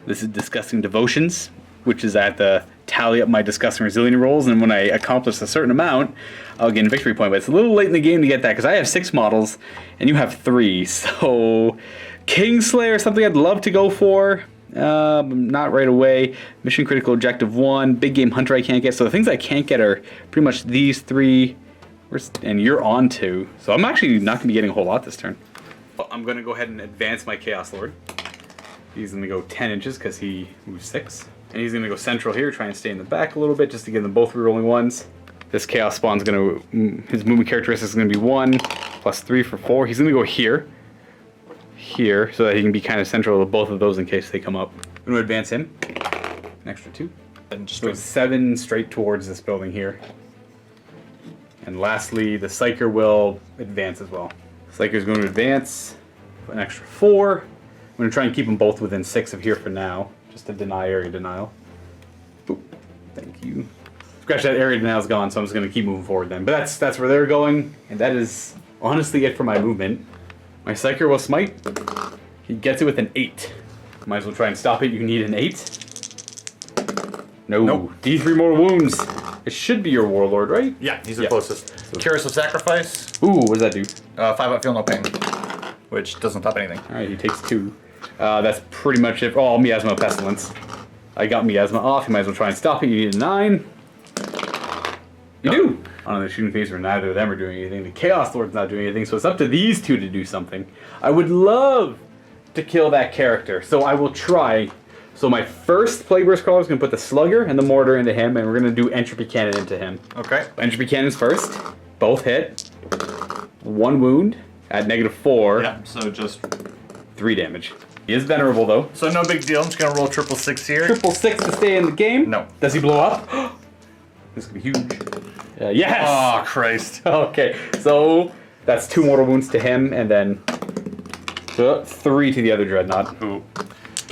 S1: This is Disgusting Devotions, which is at the tally up my Disgusting Resilience rolls, and when I accomplish a certain amount, I'll gain a victory point. But it's a little late in the game to get that, because I have 6 models, and you have 3. So, Kingslayer, something I'd love to go for. Not right away. Mission Critical Objective 1. Big Game Hunter I can't get. So the things I can't get are pretty much these 3. And you're on 2. So I'm actually not going to be getting a whole lot this turn. I'm going to go ahead and advance my Chaos Lord. He's going to go 10 inches because he moves 6. And he's going to go central here, try and stay in the back a little bit just to give them both rerolling 1s. This Chaos Spawn's going to, his movement characteristic is going to be 1 plus 3 for 4. He's going to go here, so that he can be kind of central to both of those in case they come up. I'm going to advance him. An extra 2.
S2: And just
S1: So 7 straight towards this building here. And lastly, the Psyker will advance as well. Psyker's going to advance. An extra 4. I'm going to try and keep them both within 6 of here for now. Just to deny area denial. Boop. Thank you. Scratch that, area denial's gone, so I'm just going to keep moving forward then. But that's where they're going. And that is honestly it for my movement. My Psyker will smite. He gets it with an 8. Might as well try and stop it. You need an 8. No.
S2: Nope.
S1: D3 more wounds. It should be your Warlord, right?
S2: Yeah, he's the closest. Curious of Sacrifice.
S1: Ooh, what does that do?
S2: 5 up, feel no pain. Which doesn't stop anything.
S1: Alright, he takes 2. That's pretty much it. Oh, Miasma Pestilence. I got Miasma off. You might as well try and stop it. You need a 9. You do! On the shooting phase where neither of them are doing anything. The Chaos Lord's not doing anything, so it's up to these two to do something. I would love to kill that character, so I will try. So my first Plague Burst Crawler is going to put the Slugger and the Mortar into him, and we're going to do Entropy Cannon into him.
S2: Okay.
S1: Entropy Cannons first. Both hit. 1 wound at -4.
S2: Yeah, so just
S1: 3 damage. He is venerable though.
S2: So no big deal. I'm just going to roll 666 here.
S1: 666 to stay in the game.
S2: No.
S1: Does he blow up? This could be huge. Yes!
S2: Oh, Christ.
S1: Okay, so that's 2 mortal wounds to him, and then 3 to the other Dreadnought.
S2: Ooh.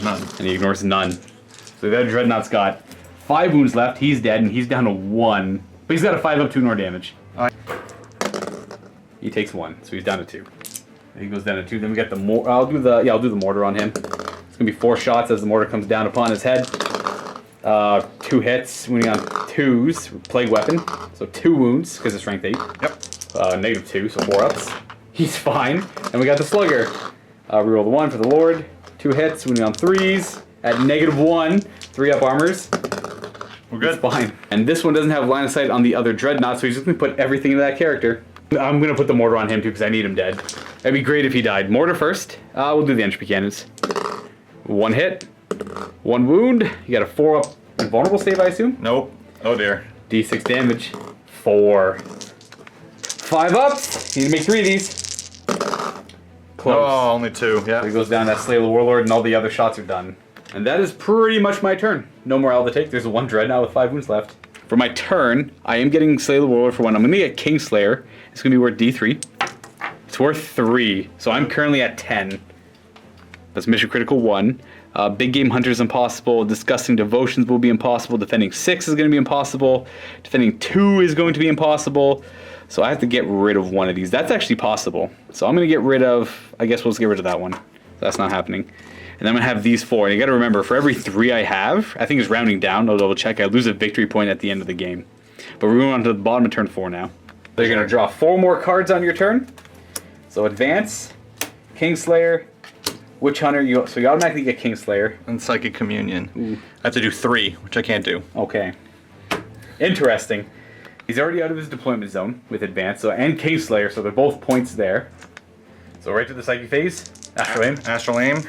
S2: None.
S1: And he ignores none. So the other Dreadnought's got 5 wounds left. He's dead, and he's down to 1. But he's got a 5 up, 2 more damage. He takes 1, so he's down to 2. He goes down to 2. Then we got the I'll do the mortar on him. It's gonna be 4 shots as the mortar comes down upon his head. 2 hits, wounding on 2s, plague weapon. So 2 wounds because it's strength 8.
S2: Yep.
S1: -2, so 4 ups. He's fine. And we got the Slugger. Reroll the 1 for the Lord. 2 hits, wounding on 3s at -1. 3 up armors.
S2: We're good.
S1: It's fine. And this one doesn't have line of sight on the other Dreadnought, so he's just gonna put everything into that character. I'm gonna put the mortar on him too because I need him dead. That'd be great if he died. Mortar first. We'll do the entropy cannons. 1 hit, 1 wound. You got a 4 up invulnerable save, I assume.
S2: Nope. Oh dear.
S1: D6 damage. 4. 5 ups. Need to make 3 of these. Close.
S2: Oh, only 2. Yeah.
S1: So he goes down that Slay the Warlord, and all the other shots are done. And that is pretty much my turn. No more L to take. There's 1 Dreadnought with 5 wounds left. For my turn, I am getting Slay the Warlord for 1. I'm going to get Kingslayer. It's going to be worth D3. It's worth 3. So I'm currently at 10. That's Mission Critical 1. Big Game Hunter is impossible. Disgusting Devotions will be impossible. Defending 6 is going to be impossible. Defending 2 is going to be impossible. So I have to get rid of 1 of these. That's actually possible. So I'm going to get rid of... I guess we'll just get rid of that one. That's not happening. And I'm going to have these 4. And you got to remember, for every 3 I have, I think it's rounding down. I'll double check. I lose a victory point at the end of the game. But we're going on to the bottom of turn 4 now. So you're going to draw 4 more cards on your turn. So Advance, Kingslayer, Witch Hunter. So you automatically get Kingslayer.
S2: And Psychic Communion. Ooh. I have to do 3, which I can't do.
S1: Okay. Interesting. He's already out of his deployment zone with Advance, so and Kingslayer, so they're both points there. So right to the Psychic phase. Astral Aim.
S2: Astral Aim.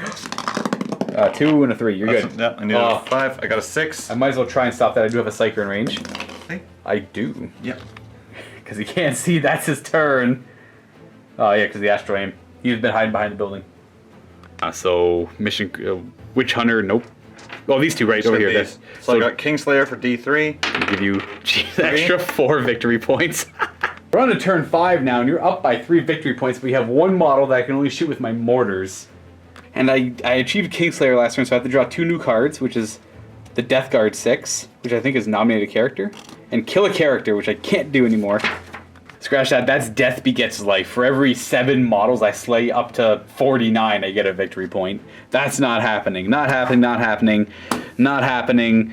S1: 2 and a 3. You're good.
S2: Yep, I need a 5. I got a 6.
S1: I might as well try and stop that. I do have a Psyker in range.
S2: Hey.
S1: I do.
S2: Yep.
S1: Because he can't see. That's his turn. Oh, yeah, because the Astral Aim. He's been hiding behind the building. So, Mission... Witch Hunter, nope. Oh, these 2 right over here.
S2: So I got Kingslayer for D3.
S1: I'll give you extra 4 victory points. We're on to turn 5 now, and you're up by 3 victory points, but we have 1 model that I can only shoot with my mortars. And I achieved Kingslayer last turn, so I have to draw 2 new cards, which is the Death Guard 6, which I think is nominated character, and kill a character, which I can't do anymore. Scratch that, that's Death Begets Life. For every 7 models I slay up to 49, I get a victory point. That's not happening. Not happening, not happening, not happening.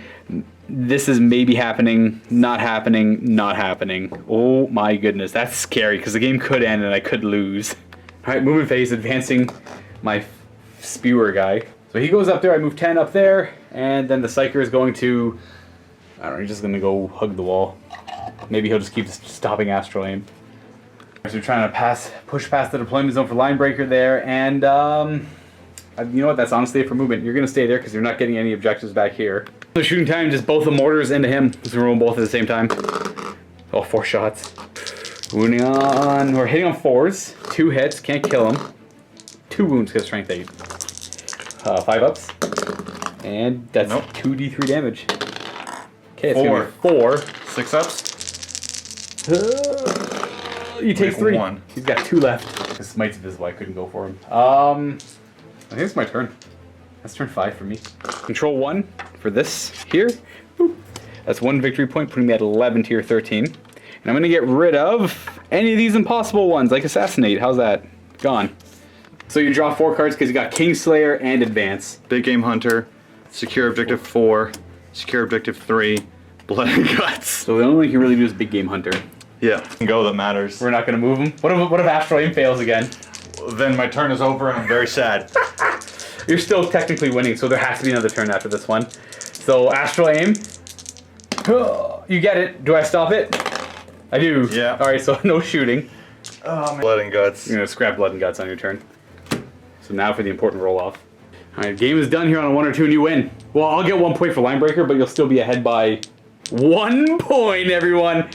S1: This is maybe happening, not happening, not happening. Oh my goodness, that's scary, because the game could end and I could lose. Alright, movement phase, advancing my Spewer guy. So he goes up there, I move 10 up there, and then the Psyker is going to... I don't know, he's just going to go hug the wall. Maybe he'll just keep stopping Astral Aim. So we're trying to push past the deployment zone for Line Breaker there, and you know what, that's honestly it for movement. You're going to stay there because you're not getting any objectives back here. The shooting time, just both the mortars into him. Let's roll both at the same time. Oh, 4 shots. Wounding on, we're hitting on 4s. 2 hits, can't kill him. 2 wounds because strength 8. 5 ups. And that's
S2: Nope.
S1: 2d3 damage. Okay, it's
S2: Four.
S1: gonna be 4.
S2: 6 ups.
S1: You take
S2: Make
S1: 3.
S2: 1.
S1: He's got 2 left. This smite's invisible. I couldn't go for him. I think it's my turn. That's turn 5 for me. Control 1 for this here. Boop. That's 1 victory point, putting me at 11 tier 13. And I'm going to get rid of any of these impossible ones, like Assassinate. How's that? Gone. So you draw 4 cards because you got Kingslayer and Advance.
S2: Big Game Hunter, Secure Objective 4, Secure Objective 3, Blood and Guts.
S1: So the only thing you can really do is Big Game Hunter.
S2: Yeah, go that matters.
S1: We're not going to move him. What if Astral Aim fails again?
S2: Then my turn is over and I'm very sad.
S1: You're still technically winning, so there has to be another turn after this one. So Astral Aim. You get it. Do I stop it? I do.
S2: Yeah.
S1: Alright, so no shooting.
S2: Blood and Guts.
S1: You're going to scrap Blood and Guts on your turn. So now for the important roll-off. Alright, game is done here on a 1 or 2 and you win. Well, I'll get 1 point for Line Breaker, but you'll still be ahead by 1 point, everyone.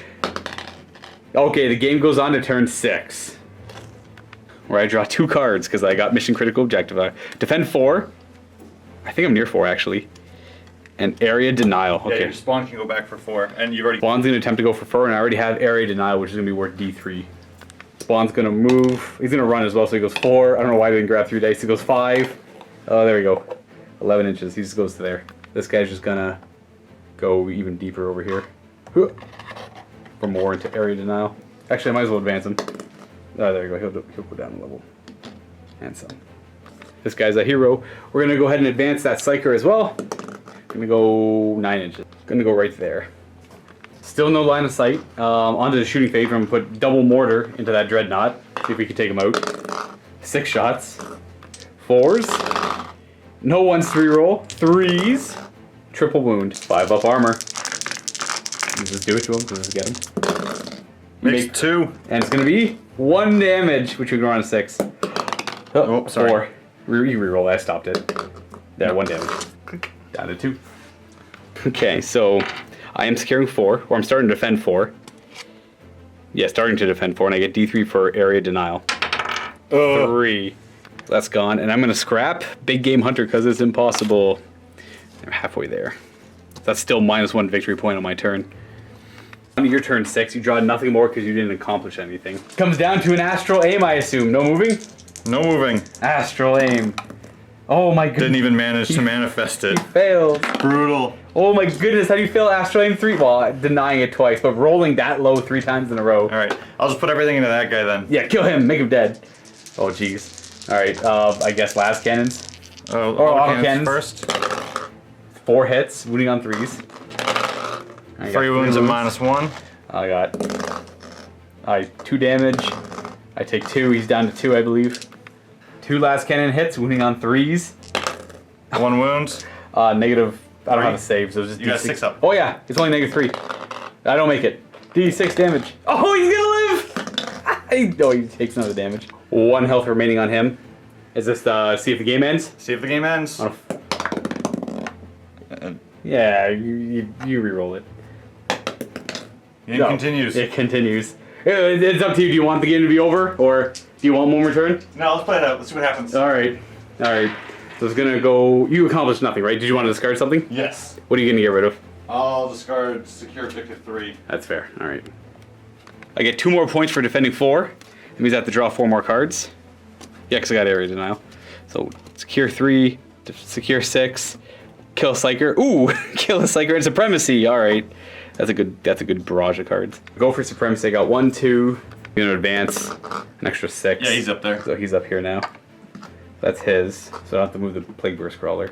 S1: Okay, the game goes on to turn 6. Where I draw 2 cards because I got Mission Critical Objective. Defend 4. I think I'm near 4, actually. And Area Denial.
S2: Yeah,
S1: Okay.
S2: your spawn can go back for 4, and you've already...
S1: Spawn's going to attempt to go for 4, and I already have Area Denial, which is going to be worth D3. Spawn's going to move. He's going to run as well, so he goes 4. I don't know why I didn't grab 3 dice. He goes 5. Oh, there we go. 11 inches. He just goes to there. This guy's just going to go even deeper over here. For more into Area Denial. Actually, I might as well advance him. Oh, there you go. He'll go down a level. And some. This guy's a hero. We're going to go ahead and advance that Psyker as well. Going to go 9 inches. Going to go right there. Still no line of sight. Onto the shooting phase. We're going to put double mortar into that Dreadnought. See if we can take him out. 6 shots. 4s. No 1s to reroll. 3s. Triple wound. 5 up armor. Let's just do it to him. Let's just get him.
S2: Makes 2.
S1: And it's going to be 1 damage, which we go on 6.
S2: Oh, sorry.
S1: 4. You reroll. I stopped it. There, 1 damage. Down to 2. Okay, so I am securing 4, or I'm starting to defend 4. Yeah, starting to defend 4, and I get D3 for Area Denial. 3. That's gone, and I'm going to scrap Big Game Hunter because it's impossible. I'm halfway there. That's still -1 victory point on my turn. On your turn 6, you draw nothing more because you didn't accomplish anything. Comes down to an Astral Aim, I assume. No moving?
S2: No moving.
S1: Astral Aim. Oh my goodness.
S2: Didn't even manage to manifest it.
S1: He failed.
S2: Brutal.
S1: Oh my goodness, how do you fail Astral Aim 3? Well, denying it twice, but rolling that low 3 times in a row.
S2: Alright, I'll just put everything into that guy then.
S1: Yeah, kill him, make him dead. Oh jeez. Alright, I guess last cannons.
S2: Oh,
S1: auto
S2: cannons
S1: cannons.
S2: first.
S1: 4 hits, wounding on 3s.
S2: 3 wounds at -1.
S1: I got 2 damage. I take 2, he's down to 2 I believe. 2 last cannon hits, wounding on 3s.
S2: 1 wound.
S1: Negative, I don't
S2: 3.
S1: have a save, so it's just
S2: You got
S1: D6.
S2: 6 up.
S1: Oh yeah, it's only -3. I don't make it. D6 damage. Oh, he's gonna live! No, he takes another damage. 1 health remaining on him. Is this see if the game ends?
S2: See if the game ends.
S1: Yeah, you re-roll it.
S2: Game continues.
S1: It continues. It's up to you. Do you want the game to be over, or do you want one more turn?
S2: No, let's play it out. Let's see what happens.
S1: Alright. Alright. So it's gonna go... You accomplished nothing, right? Did you want to discard something?
S2: Yes.
S1: What are you gonna get rid of?
S2: I'll discard Secure Objective 3.
S1: That's fair. Alright. I get 2 more points for defending 4. That means I have to draw 4 more cards. Yeah, because I got Area Denial. So, Secure 3, Secure 6, kill a Psyker. Ooh! Kill a Psyker and Supremacy! Alright. That's a good barrage of cards. Go for Supremacy. I got 1, 2. I'm gonna advance. An extra 6.
S2: Yeah, he's up there.
S1: So he's up here now. That's his. So I don't have to move the Plague Burst Crawler.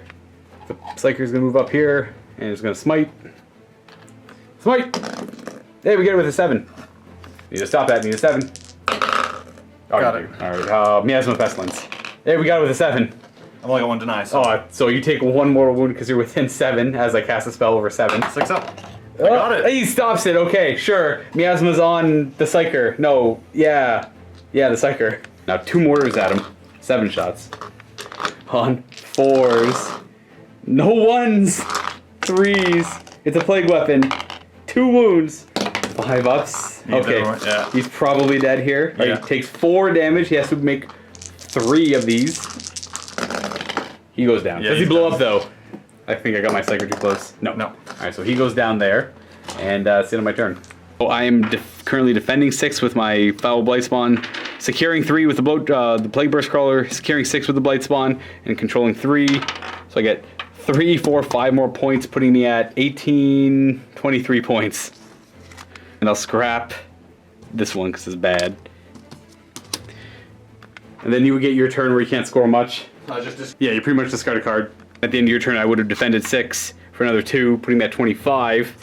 S1: The Psyker's gonna move up here, and it's gonna smite. Smite! Hey, we get it with a 7. Need to stop that. Need a 7. Oh,
S2: Got it.
S1: Alright, Miasma Pestilence. Hey, we got it with a 7.
S2: I've only got 1 deny, so...
S1: Oh, so you take 1 mortal wound because you're within 7 as I cast a spell over 7.
S2: 6 up. I got it.
S1: He stops it. Okay, sure. Miasma's on the Psyker. No, yeah. Yeah, the Psyker. Now 2 mortars at him. 7 shots. On 4s. No 1s. 3s. It's a plague weapon. 2 wounds. 5 ups. Okay.
S2: Yeah.
S1: He's probably dead here.
S2: Yeah.
S1: He takes 4 damage. He has to make 3 of these. He goes down.
S2: Yeah,
S1: Does he
S2: he's
S1: blow
S2: done.
S1: up though? I think I got my psycho too close. No.
S2: No.
S1: All right, so he goes down there, and it's the end of my turn. Oh, I am currently defending 6 with my Foul Blightspawn, securing 3 with the Plague Burst Crawler, securing 6 with the Blightspawn, and controlling 3. So I get 3, 4, 5 more points, putting me at 18, 23 points. And I'll scrap this one because it's bad. And then you would get your turn where you can't score much. Yeah, you pretty much discard a card. At the end of your turn, I would have defended 6 for another 2, putting me at 25.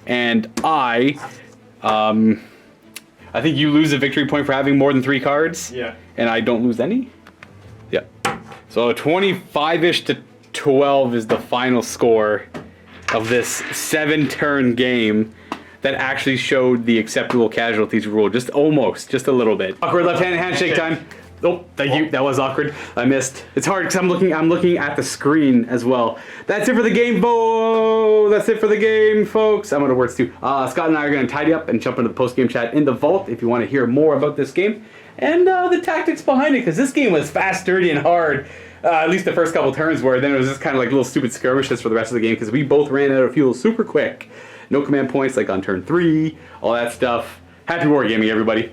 S1: And I think you lose a victory point for having more than 3 cards.
S2: Yeah.
S1: And I don't lose any. Yeah. So 25-ish to 12 is the final score of this 7-turn game that actually showed the acceptable casualties rule. Just almost, just a little bit. Awkward left-handed handshake time. Oh, thank you. That was awkward. I missed. It's hard because I'm looking at the screen as well. That's it for the game, That's it for the game, folks. I'm out of words too. Scott and I are going to tidy up and jump into the post-game chat in the vault if you want to hear more about this game and the tactics behind it, because this game was fast, dirty, and hard. At least the first couple turns were. Then it was just kind of like little stupid skirmishes for the rest of the game because we both ran out of fuel super quick. No command points like on turn 3, all that stuff. Happy wargaming, everybody.